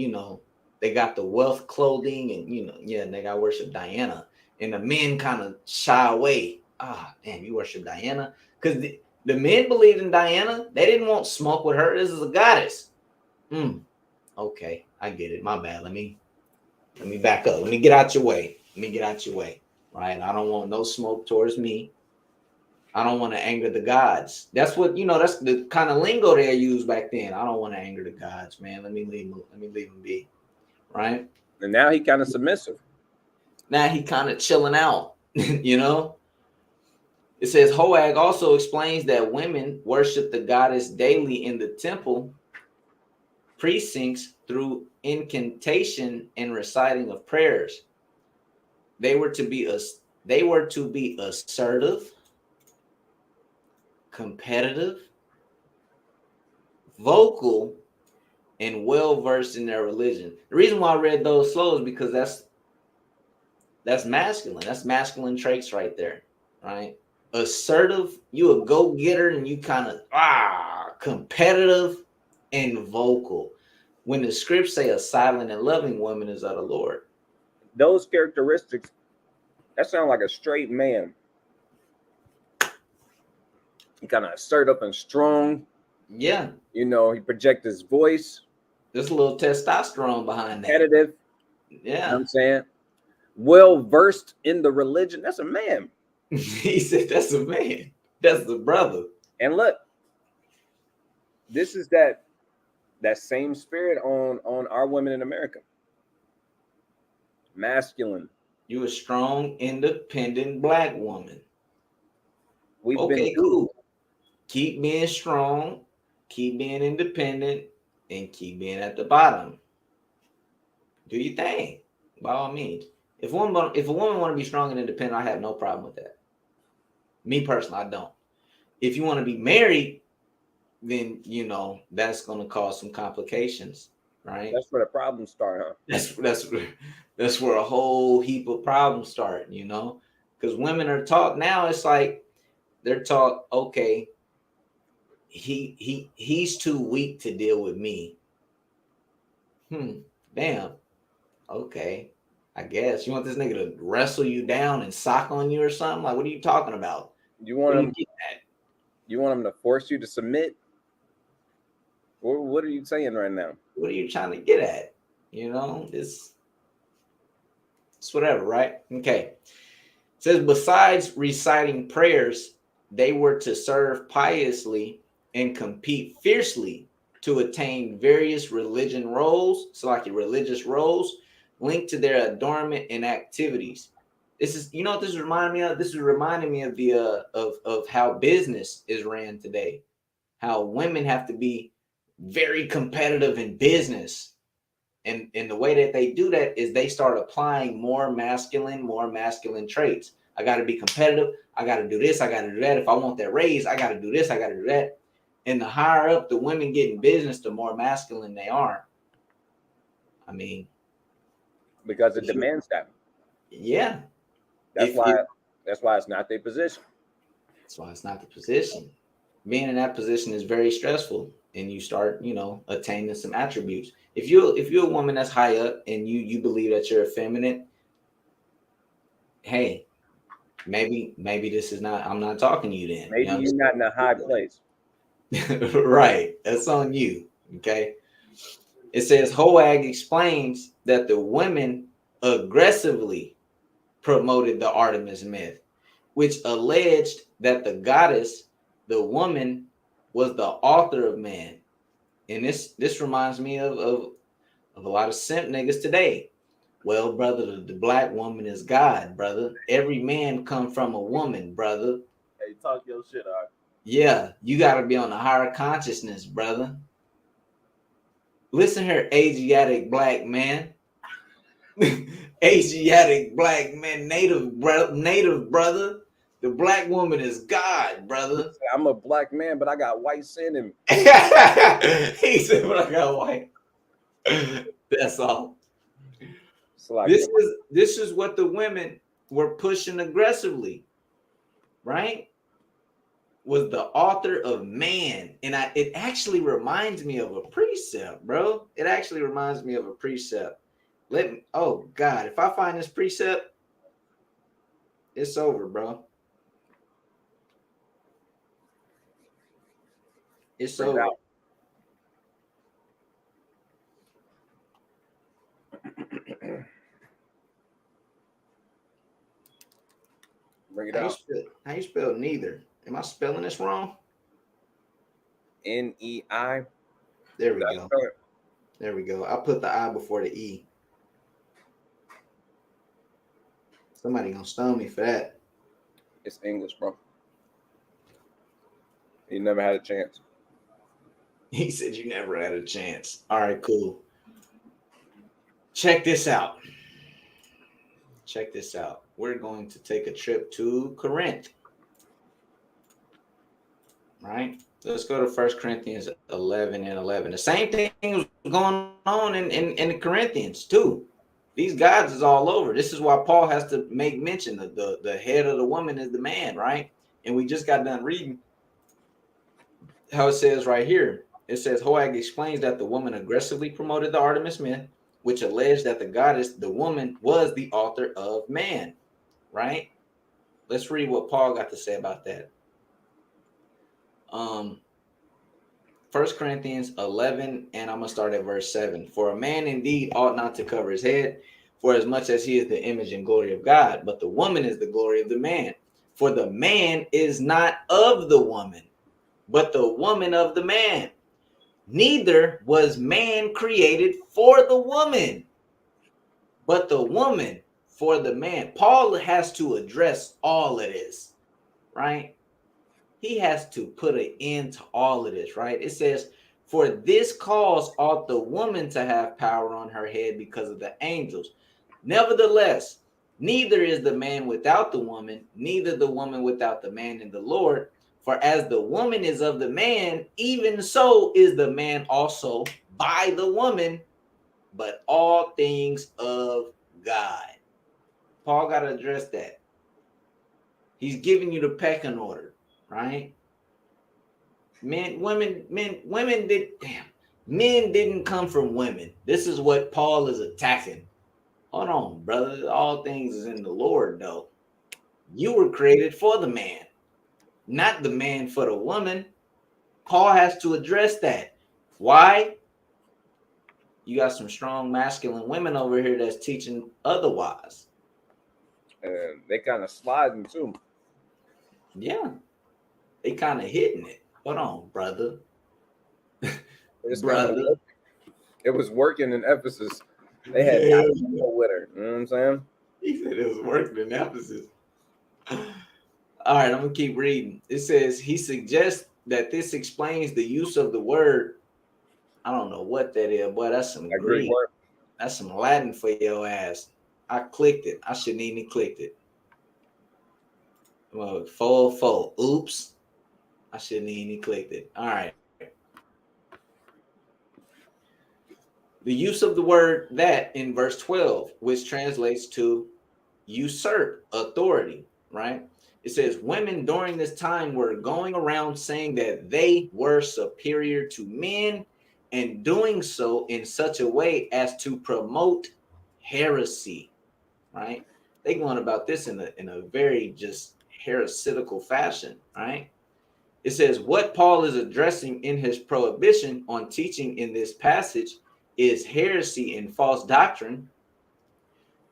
they got the wealth clothing and and they got worship Diana. And the men kind of shy away. Damn, you worship Diana? Because the men believed in Diana. They didn't want smoke with her. This is a goddess. Okay, I get it. My bad. Let me back up. Let me get out your way. Right? I don't want no smoke towards me. I don't want to anger the gods. That's what that's the kind of lingo they used back then. I don't want to anger the gods, man. Let me leave him be. Right? And now he kind of submissive. Now he kind of chilling out, It says Hoag also explains that women worship the goddess daily in the temple precincts through incantation and reciting of prayers. They were to be assertive, competitive, vocal, and well versed in their religion. The reason why I read those slow is because that's masculine. That's masculine traits right there, right? Assertive, you a go-getter, and you kind of competitive and vocal. When the scripts say a silent and loving woman is of the Lord. Those characteristics, that sounds like a straight man. He kind of assertive and strong. Yeah. He projects his voice. There's a little testosterone behind that. Competitive. Yeah. You know what I'm saying? Well versed in the religion. That's a man. He said that's a man. That's the brother. And look, this is that that same spirit on our women in America. Masculine. You a strong, independent black woman. We've Okay, been cool. Keep being strong, keep being independent, and keep being at the bottom. Do your thing, by all means. If a woman want to be strong and independent, I have no problem with that. Me personally, I don't. If you want to be married, then that's going to cause some complications, right? That's where the problems start, huh? That's where a whole heap of problems start, because women are taught now. It's like they're taught, okay, he's too weak to deal with me. Damn. Okay. I guess you want this nigga to wrestle you down and sock on you or something. Like, what are you talking about? You want him to force you to submit? What are you saying right now? What are you trying to get at? It's whatever, right? Okay. It says, besides reciting prayers, they were to serve piously and compete fiercely to attain various religion roles, so like your religious roles, linked to their adornment and activities. This is, what this is reminding me of? This is reminding me of the of how business is ran today. How women have to be very competitive in business. And the way that they do that is they start applying more masculine traits. I got to be competitive. I got to do this. I got to do that. If I want that raise, I got to do this. I got to do that. And the higher up the women get in business, the more masculine they are. I mean, because it demands that. Yeah. That's why it's not their position. That's why it's not the position. Being in that position is very stressful, and you start, attaining some attributes. If you're a woman that's high up and you believe that you're effeminate, hey, maybe this is not. I'm not talking to you then. Maybe you're not in a high place. Right. That's on you. Okay. It says Hoag explains that the women aggressively promoted the Artemis myth, which alleged that the goddess, the woman, was the author of man. And this reminds me of a lot of simp niggas today. Well, brother, the black woman is God, brother. Every man come from a woman, brother. Hey, talk your shit, all right? Yeah, you got to be on a higher consciousness, brother. Listen here, Asiatic black man. Asiatic black man, native brother. The black woman is God, brother. I'm a black man, but I got white sin in me. He said, but I got white. That's all. Like this is what the women were pushing aggressively, right? Was the author of man. And it actually reminds me of a precept, bro. It actually reminds me of a precept. Oh God, if I find this precept, it's over, bro. It's over. Out. Bring it out. How you spell neither? Am I spelling this wrong? N-E-I. There we go. There we go. I put the I before the E. Somebody gonna stone me for that. It's English, bro. You never had a chance. He said you never had a chance. All right, cool. Check this out. Check this out. We're going to take a trip to Corinth. Right? Let's go to 1 Corinthians 11 and 11. The same thing was going on in the Corinthians too. These gods is all over. This is why Paul has to make mention that the head of the woman is the man, right? And we just got done reading how it says right here. It says Hoag explains that the woman aggressively promoted the Artemis myth, which alleged that the goddess, the woman, was the author of man, right? Let's read what Paul got to say about that. 1 Corinthians 11, and I'm going to start at verse 7. For a man indeed ought not to cover his head, for as much as he is the image and glory of God, but the woman is the glory of the man. For the man is not of the woman, but the woman of the man. Neither was man created for the woman, but the woman for the man. Paul has to address all of this, right? He has to put an end to all of this, right? It says, for this cause ought the woman to have power on her head because of the angels. Nevertheless, neither is the man without the woman, neither the woman without the man in the Lord. For as the woman is of the man, even so is the man also by the woman, but all things of God. Paul got to address that. He's giving you the pecking order, right? Men didn't come from women. This is what Paul is attacking. Hold on, brother. All things is in the Lord, though. You were created for the man, not the man for the woman. Paul has to address that. Why? You got some strong masculine women over here that's teaching otherwise. And they kind of sliding too. Yeah. They kind of hitting it. Hold on, brother. Brother. It was working in Ephesus. They had no with her. You know what I'm saying? He said it was working in Ephesus. All right, I'm going to keep reading. It says, he suggests that this explains the use of the word. I don't know what that is, boy. That's some Greek. That's some Latin for your ass. I clicked it. I shouldn't even clicked it. Well, 404. Oops. I shouldn't even clicked it. All right. The use of the word that in verse 12, which translates to usurp authority, right? It says women during this time were going around saying that they were superior to men and doing so in such a way as to promote heresy, right? They going about this in a very just heresical fashion, right? It says what Paul is addressing in his prohibition on teaching in this passage is heresy and false doctrine.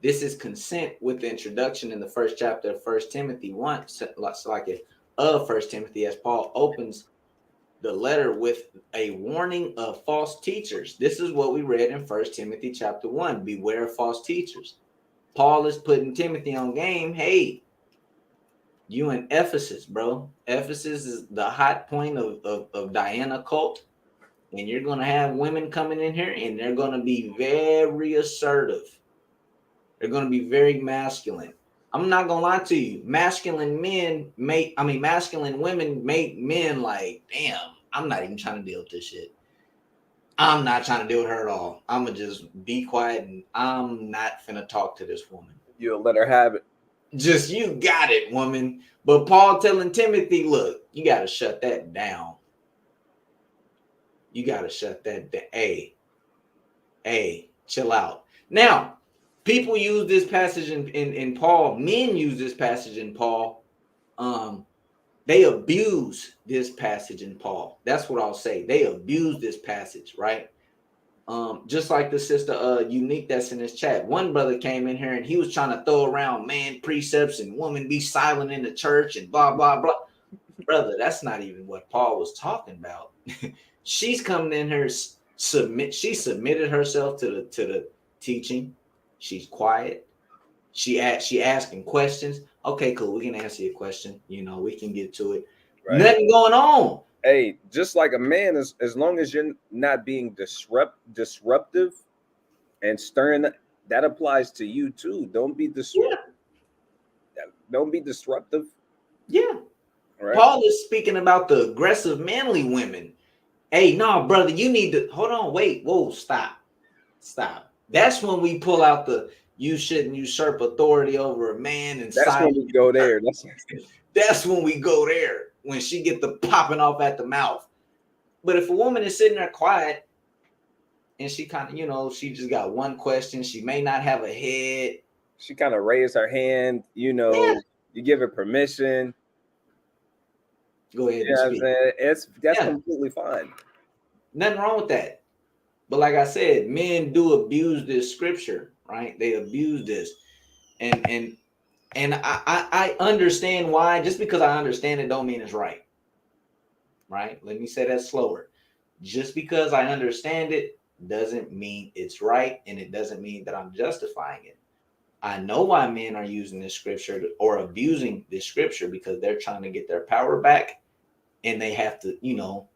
This is consent with the introduction in the first chapter of 1 Timothy 1, of 1 Timothy, as Paul opens the letter with a warning of false teachers. This is what we read in 1 Timothy chapter 1. Beware of false teachers. Paul is putting Timothy on game. Hey, you in Ephesus, bro. Ephesus is the hot point of Diana cult. And you're going to have women coming in here and they're going to be very assertive. They're going to be very masculine. I'm not going to lie to you. Masculine women make men like, damn, I'm not even trying to deal with this shit. I'm not trying to deal with her at all. I'm going to just be quiet and I'm not finna talk to this woman. You'll let her have it. Just, you got it, woman. But Paul telling Timothy, look, you got to shut that down. You got to shut that down. Hey, chill out. Now, people use this passage in Paul. Men use this passage in Paul. They abuse this passage in Paul. That's what I'll say. They abuse this passage, right? Just like the sister Unique that's in this chat. One brother came in here and he was trying to throw around man precepts and woman be silent in the church and blah, blah, blah. Brother, that's not even what Paul was talking about. She's coming in here, she submitted herself to the teaching. She's quiet. She asking questions. Okay, cool. We can answer your question. You know, we can get to it. Right. Nothing going on. Hey, just like a man, as long as you're not being disruptive and stern, that applies to you too. Don't be disruptive. Yeah. Don't be disruptive. Yeah. Right. Paul is speaking about the aggressive manly women. Hey, no, brother, you need to hold on. Wait, whoa, stop. That's when we pull out the you shouldn't usurp authority over a man. And that's when we go there. That's when we go there. When she get the popping off at the mouth. But if a woman is sitting there quiet and she kind of, you know, she just got one question, she may not have a head. She kind of raised her hand, you know, yeah. You give her permission. Go ahead. Yeah, that's completely fine. Nothing wrong with that. But like I said, men do abuse this scripture, right? They abuse this. And I understand why. Just because I understand it don't mean it's right. Right? Let me say that slower. Just because I understand it doesn't mean it's right, and it doesn't mean that I'm justifying it. I know why men are using this scripture or abusing this scripture, because they're trying to get their power back, and they have to,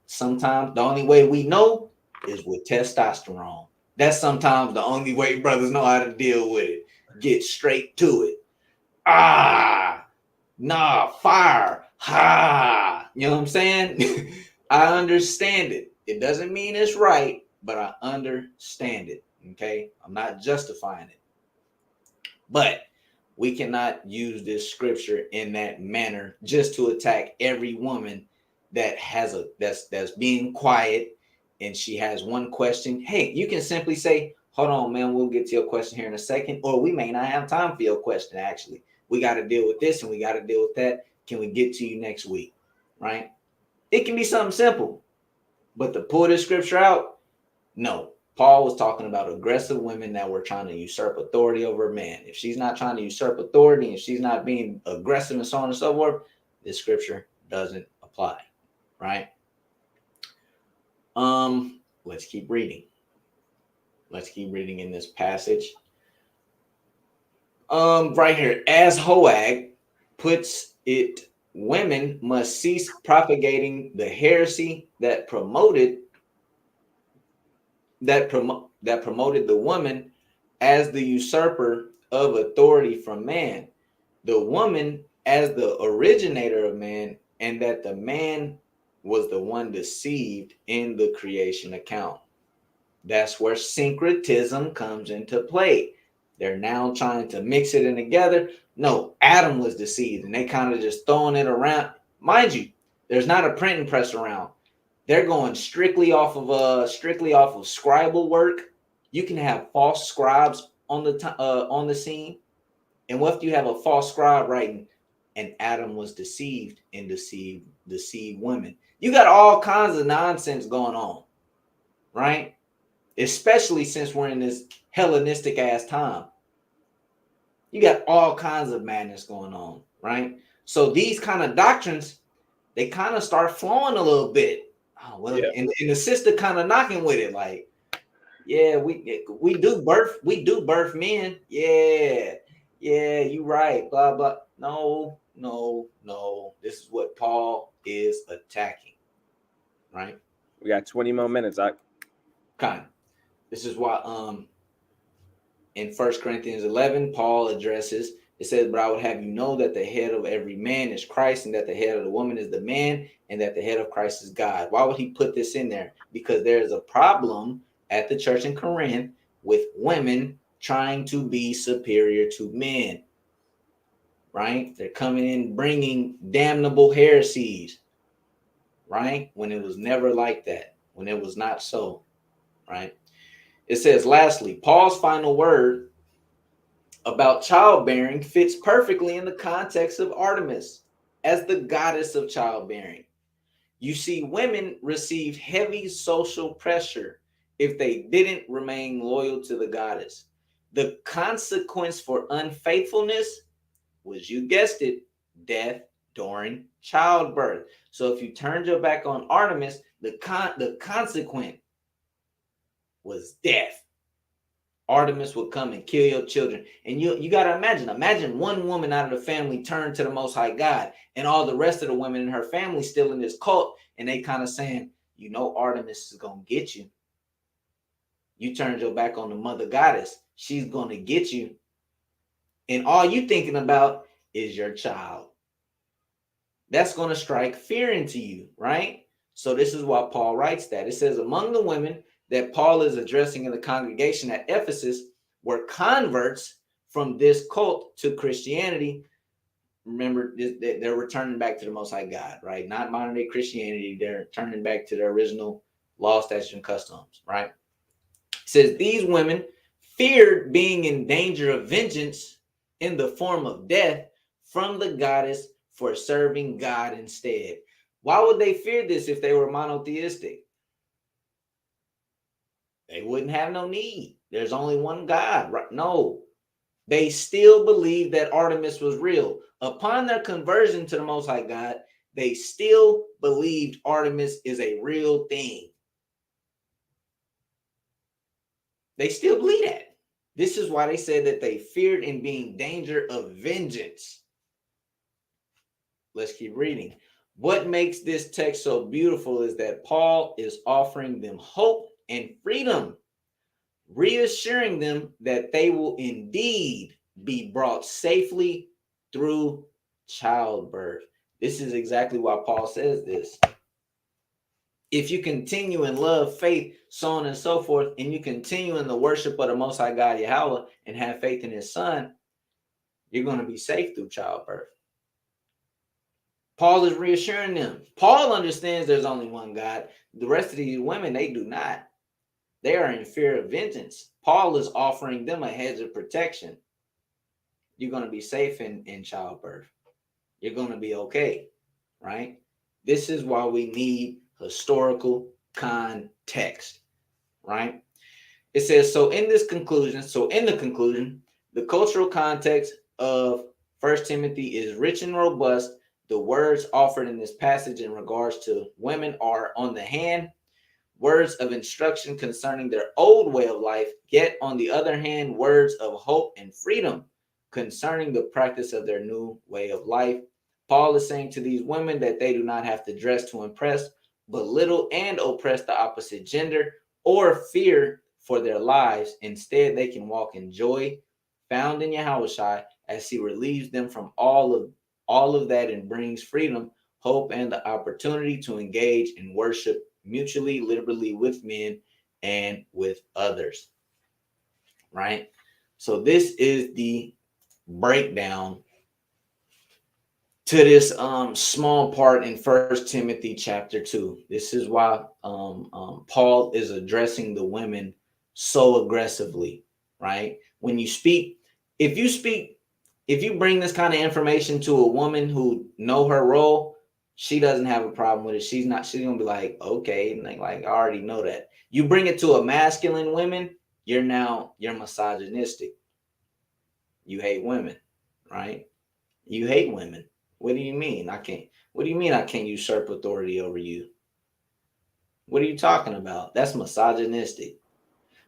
sometimes the only way we know is with testosterone. That's sometimes the only way brothers know how to deal with it. Get straight to it. Fire. You know what I'm saying? I understand it. It doesn't mean it's right, but I understand it. Okay. I'm not justifying it. But we cannot use this scripture in that manner just to attack every woman that has that's being quiet and she has one question. Hey, you can simply say, hold on, man, we'll get to your question here in a second, or we may not have time for your question. Actually, we got to deal with this and we got to deal with that. Can we get to you next week? Right? It can be something simple, but to pull this scripture out, no. Paul was talking about aggressive women that were trying to usurp authority over men. If she's not trying to usurp authority and she's not being aggressive and so on and so forth, this scripture doesn't apply, right? Let's keep reading. Let's keep reading in this passage. Right here, as Hoag puts it, women must cease propagating the heresy that promoted the woman as the usurper of authority from man, the woman as the originator of man, and that the man was the one deceived in the creation account. That's where syncretism comes into play. They're now trying to mix it in together. No, Adam was deceived, and they kind of just throwing it around. Mind you, there's not a printing press around. They're going strictly off of scribal work. You can have false scribes on the scene, and what if you have a false scribe writing, and Adam was deceived and deceived women? You got all kinds of nonsense going on, right? Especially since we're in this Hellenistic ass time. You got all kinds of madness going on, right? So these kind of doctrines, they kind of start flowing a little bit. Oh, well, yeah. and the sister kind of knocking with it, like, yeah, we do birth men. Yeah, you right, blah, blah. No. This is what Paul is attacking, right? We got 20 more minutes, Zach. Kind. This is why in 1 Corinthians 11, Paul addresses, it says, but I would have you know that the head of every man is Christ, and that the head of the woman is the man, and that the head of Christ is God. Why would he put this in there? Because there is a problem at the church in Corinth with women trying to be superior to men, right? They're coming in bringing damnable heresies, right? When it was never like that, when it was not so, right? It says, lastly, Paul's final word about childbearing fits perfectly in the context of Artemis as the goddess of childbearing. You see, women received heavy social pressure if they didn't remain loyal to the goddess. The consequence for unfaithfulness was, you guessed it, death during childbirth. So if you turned your back on Artemis, the consequence was death. Artemis would come and kill your children. And you got to imagine one woman out of the family turned to the Most High God, and all the rest of the women in her family still in this cult, and they kind of saying, Artemis is going to get you. You turned your back on the mother goddess. She's going to get you. And all you thinking about is your child. That's going to strike fear into you, right? So this is why Paul writes that. It says, among the women that Paul is addressing in the congregation at Ephesus were converts from this cult to Christianity. Remember, they're returning back to the Most High God, right? Not modern day Christianity. They're turning back to their original law, statutes, and customs, right? It says these women feared being in danger of vengeance in the form of death from the goddess for serving God instead. Why would they fear this if they were monotheistic? They wouldn't have no need. There's only one God, right? No, they still believed that Artemis was real. Upon their conversion to the Most High God, they still believed Artemis is a real thing. They still believe that. This is why they said that they feared in being danger of vengeance. Let's keep reading. What makes this text so beautiful is that Paul is offering them hope and freedom, reassuring them that they will indeed be brought safely through childbirth. This is exactly why Paul says this. If you continue in love, faith, so on and so forth, and you continue in the worship of the Most High God Yahweh and have faith in His Son, you're going to be safe through childbirth. Paul is reassuring them. Paul understands there's only one God. The rest of these women, they do not. They are in fear of vengeance. Paul is offering them a hedge of protection. You're going to be safe in childbirth. You're going to be okay, right? This is why we need historical context, right? It says, in the conclusion, the cultural context of 1 Timothy is rich and robust. The words offered in this passage in regards to women are, on the hand, words of instruction concerning their old way of life, yet on the other hand, words of hope and freedom concerning the practice of their new way of life. Paul is saying to these women that they do not have to dress to impress, belittle, and oppress the opposite gender or fear for their lives. Instead, they can walk in joy found in Yahushua as He relieves them from all of that and brings freedom, hope, and the opportunity to engage in worship mutually, liberally with men and with others, right? So this is the breakdown to this small part in 1 Timothy chapter 2. This is why Paul is addressing the women so aggressively, right? When you speak, if you bring this kind of information to a woman who know her role, she doesn't have a problem with it. She's gonna be like, okay, and like I already know that. You bring it to a masculine woman, you're misogynistic. You hate women, right? You hate women. What do you mean? What do you mean I can't usurp authority over you? What are you talking about? That's misogynistic.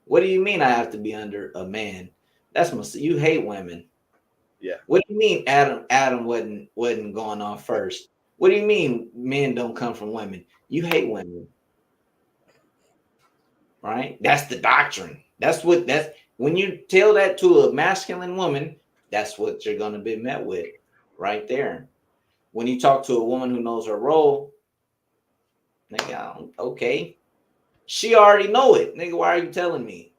What do you mean I have to be under a man? You hate women. Yeah. What do you mean Adam wasn't going on first? What do you mean men don't come from women? You hate women. Right? That's the doctrine. That's when you tell that to a masculine woman, that's what you're going to be met with right there. When you talk to a woman who knows her role, nigga, okay. She already know it. Nigga, why are you telling me?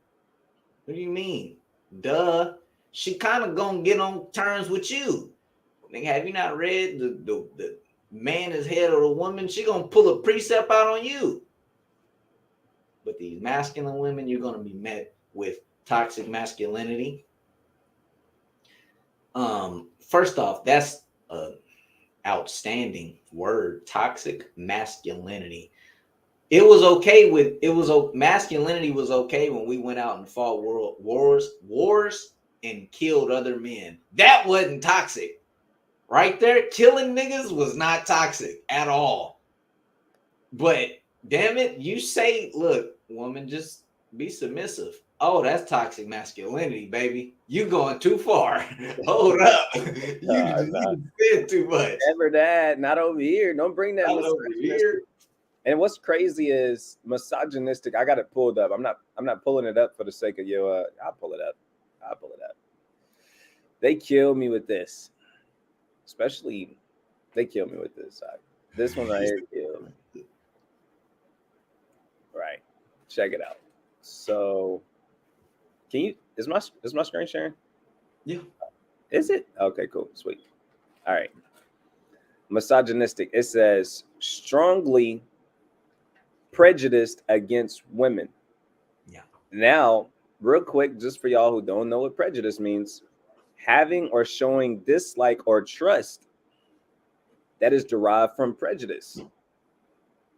What do you mean? Duh. She kind of gonna get on terms with you. Nigga, have you not read the man is head of the woman? She gonna pull a precept out on you. But these masculine women, you're gonna be met with toxic masculinity. First off, that's a outstanding word, toxic masculinity. Masculinity was okay when we went out and fought wars and killed other men. That wasn't toxic. Right there, killing niggas was not toxic at all. But damn it, you say, look, woman, just be submissive. Oh, that's toxic masculinity, baby. You going too far. Hold up. You said too much. Never that. Not over here. Don't bring that over here. And what's crazy is misogynistic. I got it pulled up. I'm not pulling it up for the sake of you. I'll pull it up. They kill me with this. Especially, they kill me with this. This one right here killed me. Right. Check it out. So, is my screen sharing? Yeah. Is it? Okay, cool. Sweet. All right. Misogynistic. It says strongly prejudiced against women. Yeah. Now, real quick, just for y'all who don't know what prejudice means, having or showing dislike or trust that is derived from prejudice.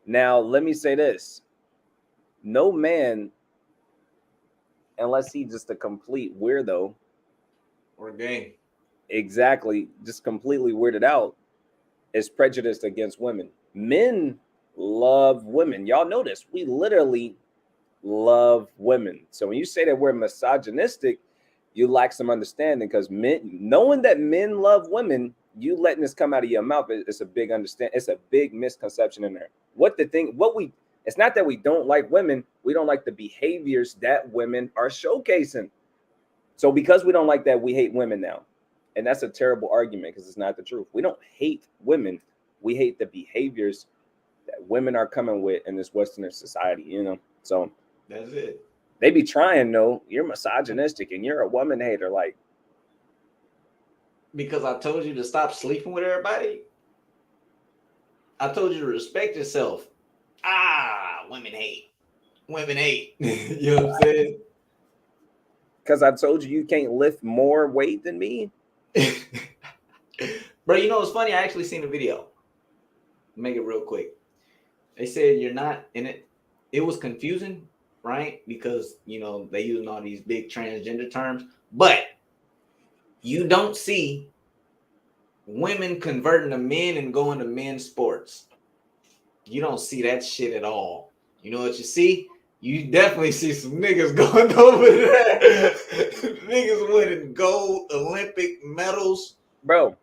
Now, let me say this. No man, unless he's just a complete weirdo, or gay, exactly, just completely weirded out, is prejudiced against women. Men love women. Y'all know this. We literally love women. So when you say that we're misogynistic, you lack some understanding, because men, knowing that men love women, you letting this come out of your mouth, it's a big it's a big misconception in there. It's not that we don't like women, we don't like the behaviors that women are showcasing. So because we don't like that, we hate women now. And that's a terrible argument, because it's not the truth. We don't hate women, we hate the behaviors that women are coming with in this Western society, you know. So that's it. They be trying, though. You're misogynistic and you're a woman hater. Like, because I told you to stop sleeping with everybody. I told you to respect yourself. Women hate. Women hate. You know what I'm saying? Because I told you can't lift more weight than me. Bro, you know what's funny? I actually seen a video. Make it real quick. They said you're not in it. It was confusing, right? Because, you know, they using all these big transgender terms. But you don't see women converting to men and going to men's sports. You don't see that shit at all. You know what you see? You definitely see some niggas going over there. Niggas winning gold Olympic medals. Bro,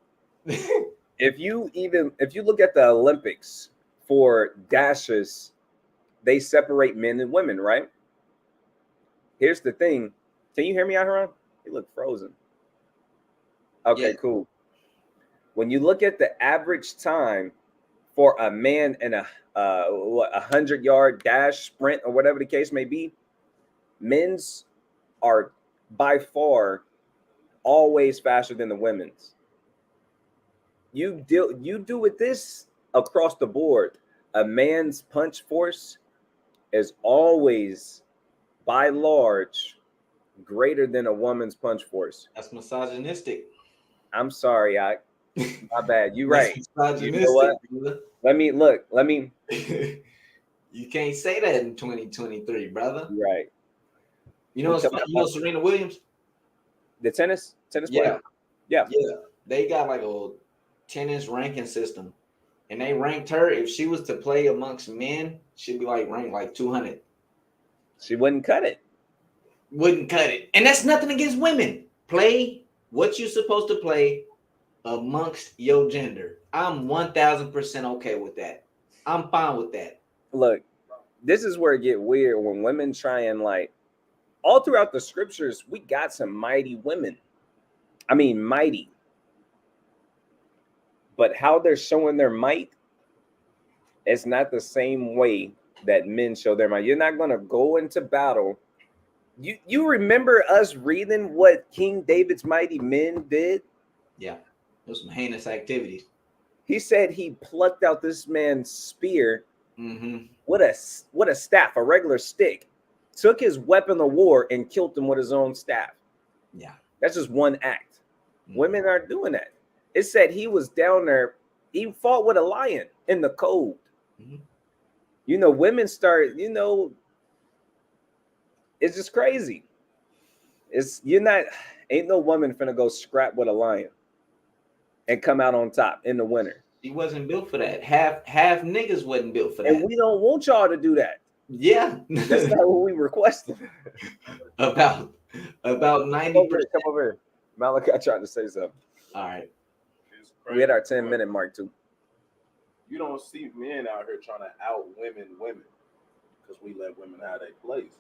if you look at the Olympics for dashes, they separate men and women, right? Here's the thing. Can you hear me out here? You look frozen. Okay, yeah. Cool. When you look at the average time for a man in a 100-yard dash, sprint, or whatever the case may be, men's are by far always faster than the women's. You do with this across the board. A man's punch force is always, by large, greater than a woman's punch force. That's misogynistic. I'm sorry, my bad. You're right. You know what? Let me. You can't say that in 2023, brother. Right. You know what's funny? You know Serena Williams? The tennis player? Yeah. They got like a tennis ranking system. And they ranked her. If she was to play amongst men, she'd be like ranked like 200. She wouldn't cut it. And that's nothing against women. Play what you're supposed to play amongst your gender. I'm 1000% okay with that. I'm fine with that. Look, this is where it get weird when women try and, like, all throughout the scriptures, we got some mighty women. I mean, mighty. But how they're showing their might, it's not the same way that men show their might. You're not going to go into battle. You remember us reading what King David's mighty men did? Yeah, those some heinous activities. He said he plucked out this man's spear with a staff, a regular stick, took his weapon of war and killed him with his own staff. Yeah, that's just one act. Women aren't doing that. It said he was down there. He fought with a lion in the cold. You know, women start, you know, it's just crazy. Ain't no woman finna go scrap with a lion and come out on top in the winter. She wasn't built for that. Half niggas wasn't built for that. And we don't want y'all to do that. Yeah. That's not what we requested. About 90%. Come over here. Malachi tried to say something. All right. We hit our 10-minute mark too. You don't see men out here trying to out women because we let women have their place.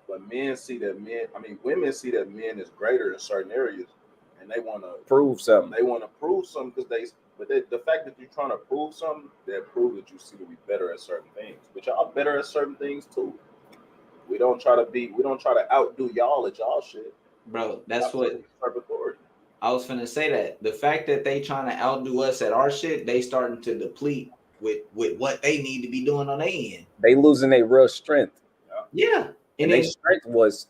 But women see that men is greater in certain areas, and they want to prove something. They want to prove something the fact that you're trying to prove something, that proves that you see to be better at certain things. But y'all better at certain things too. We don't try to outdo y'all at y'all shit. Bro, that's what I was finna say. That the fact that they trying to outdo us at our shit, they starting to deplete with what they need to be doing on their end. They losing their real strength. Yeah. And their strength was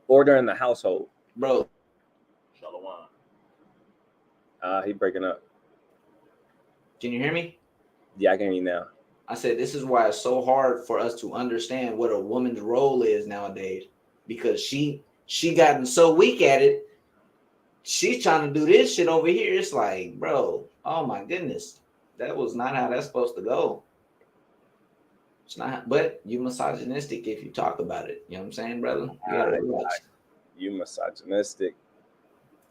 order in the household. Bro. Shalom. He breaking up. Can you hear me? Yeah, I can hear you now. I said this is why it's so hard for us to understand what a woman's role is nowadays, because she gotten so weak at it. She's trying to do this shit over here. It's like, bro, oh my goodness, that was not how that's supposed to go. It's not, but you misogynistic if you talk about it. You know what I'm saying, brother? You gotta relax. You misogynistic.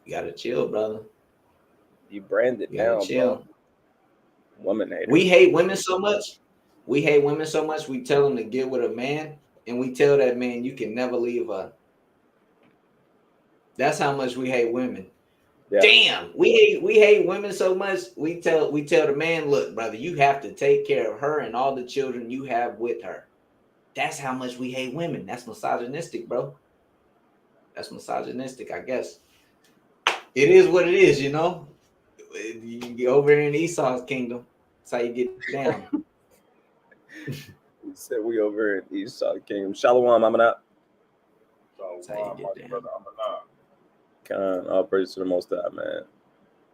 You gotta chill, brother. You branded You gotta now, chill. bro. Woman hater. We hate women so much. We hate women so much. We tell them to get with a man, and we tell that man you can never leave her. That's how much we hate women. Yeah. Damn, we hate women so much. We tell the man, look, brother, you have to take care of her and all the children you have with her. That's how much we hate women. That's misogynistic, bro. That's misogynistic, I guess. It is what it is, you know. You get over in Esau's kingdom. That's how you get down. He said we over in Esau Kingdom. Shalom, I'm not. That's how you get down. Con, all praise to the Most High,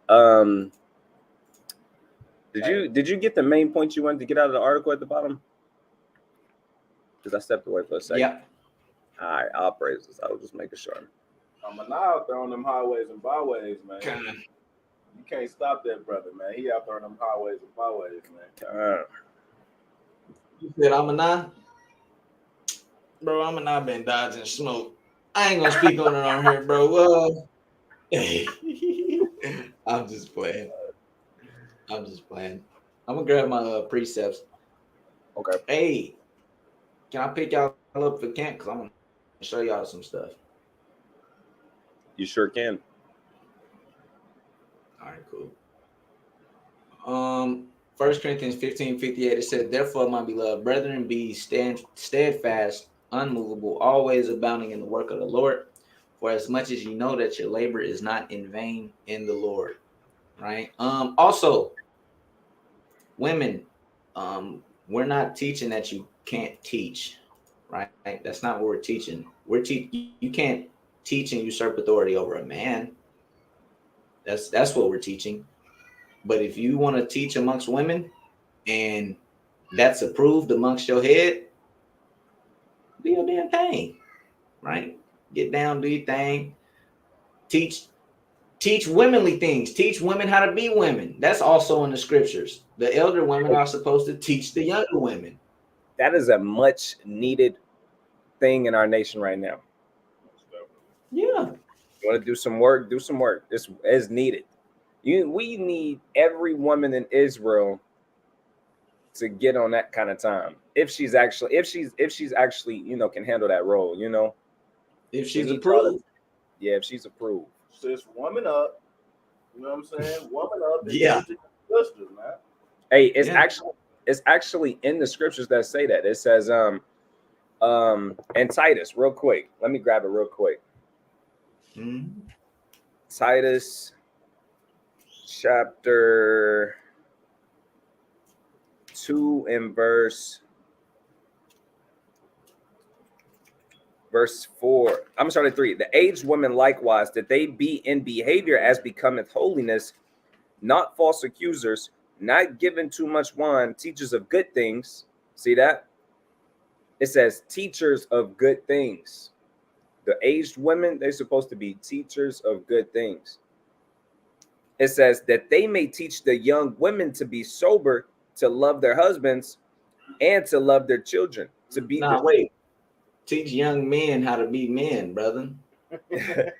man. Did you get the main point you wanted to get out of the article at the bottom? Because I stepped away for a second. Yep. All right, all praises. I was just making sure. I'm out there on them highways and byways, man. Kinda. You can't stop that brother, man. He out there on them highways and byways, man. You said I'm a nine? Bro, I'm a nine been dodging smoke. I ain't gonna speak on it on here, bro. I'm just playing. I'm gonna grab my precepts. Okay. Hey, can I pick y'all up for camp? Because I'm gonna show y'all some stuff. You sure can. All right, cool. 1 Corinthians 15:58, it said, therefore, my beloved brethren, be steadfast, unmovable, always abounding in the work of the Lord, for as much as you know that your labor is not in vain in the Lord. Right. Also, women, we're not teaching that you can't teach, right? That's not what we're teaching. You can't teach and usurp authority over a man. That's what we're teaching. But if you want to teach amongst women and that's approved amongst your head, do your damn thing, right? Get down, do your thing. Teach womanly things. Teach women how to be women. That's also in the scriptures. The elder women are supposed to teach the younger women. That is a much needed thing in our nation right now. Yeah. You want to do some work? Do some work. It's as needed. We need every woman in Israel to get on that kind of time. If she's actually, can handle that role, If she's approved. Yeah, if she's approved. Sis, woman up. You know what I'm saying? Woman up. Yeah. Sisters, man. Hey, it's actually in the scriptures that say that. It says, and Titus, real quick. Let me grab it real quick. Mm-hmm. Titus chapter 2 and verse 4. I'm sorry, 3. The aged women likewise, that they be in behavior as becometh holiness, not false accusers, not given too much wine, teachers of good things. See that? It says teachers of good things. The aged women, they're supposed to be teachers of good things. It says that they may teach the young women to be sober, to love their husbands, and to love their children. To be wait. Teach young men how to be men, brother. that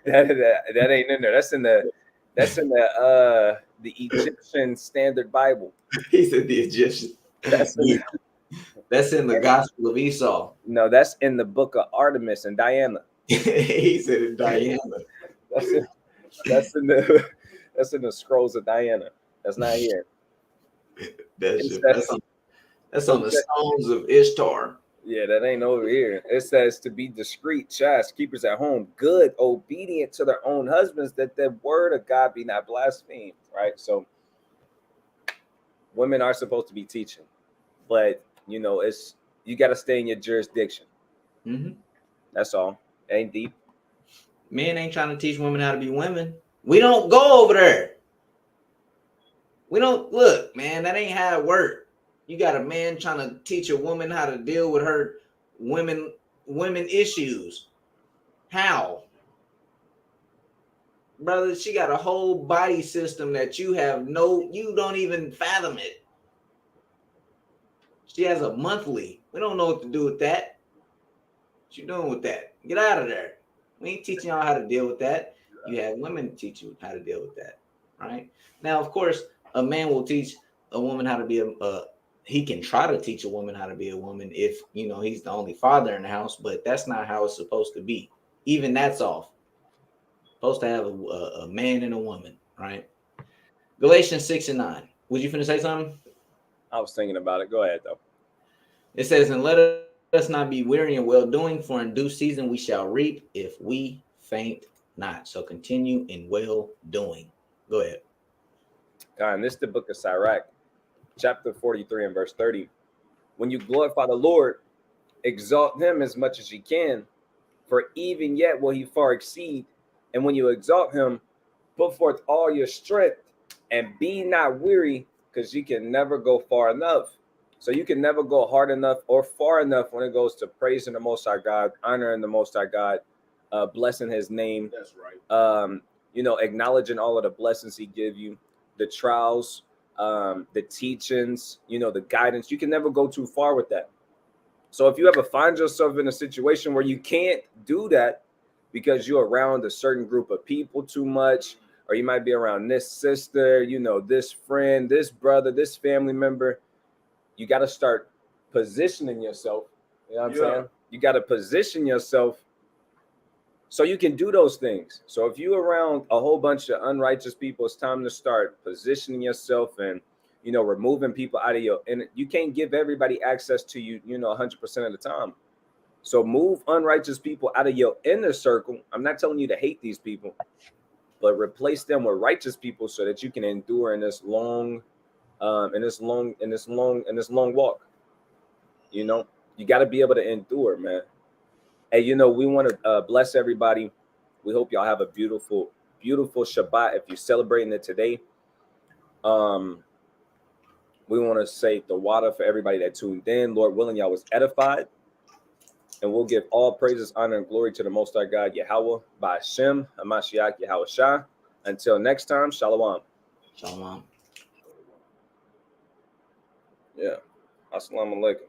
ain't in there. That's in the Egyptian Standard Bible. He said the Egyptian. That's in the Gospel of Esau. No, that's in the book of Artemis and Diana. He said Diana. That's in the scrolls of Diana. That's not here. That's on the stones of Ishtar. Yeah, that ain't over here. It says to be discreet, chaste, keepers at home, good, obedient to their own husbands, that the word of God be not blasphemed. Right. So women are supposed to be teaching, but you got to stay in your jurisdiction. Mm-hmm. That's all. It ain't deep. Men ain't trying to teach women how to be women. We don't go over there. We don't look, man. That ain't how it works. You got a man trying to teach a woman how to deal with her women issues. How? Brother, she got a whole body system that you don't even fathom it. She has a monthly. We don't know what to do with that. What you doing with that? Get out of there. We ain't teaching y'all how to deal with that. You have women to teach you how to deal with that, right? Now, of course, a man will teach a woman how to be he can try to teach a woman how to be a woman if, he's the only father in the house, but that's not how it's supposed to be. Even that's off. Supposed to have a man and a woman, right? Galatians 6:9. Was you finna say something? I was thinking about it. Go ahead, though. It says, and let us not be weary in well doing, for in due season we shall reap if we faint not. So continue in well doing. Go ahead. And this is the book of Sirach, chapter 43 and verse 30. When you glorify the Lord, exalt him as much as you can, for even yet will he far exceed. And when you exalt him, put forth all your strength and be not weary, because you can never go far enough. So you can never go hard enough or far enough when it goes to praising the Most High God, honoring the Most High God, blessing his name. That's right. Acknowledging all of the blessings he give you, the trials, the teachings, the guidance. You can never go too far with that. So if you ever find yourself in a situation where you can't do that because you're around a certain group of people too much, or you might be around this sister, this friend, this brother, this family member, you got to start positioning yourself. You know what I'm saying? You got to position yourself so you can do those things. So if you're around a whole bunch of unrighteous people, it's time to start positioning yourself and, removing people out of and you can't give everybody access to you, 100% of the time. So move unrighteous people out of your inner circle. I'm not telling you to hate these people, but replace them with righteous people so that you can endure in this long walk. You got to be able to endure, man. Hey, we want to bless everybody. We hope y'all have a beautiful, beautiful Shabbat if you're celebrating it today. We want to say the water for everybody that tuned in. Lord willing, y'all was edified. And we'll give all praises, honor, and glory to the Most High God, Yahweh, by Hashem, Hamashiach, Yahweh Shah. Until next time, Shalom. Shalom. Yeah. Assalamu alaikum.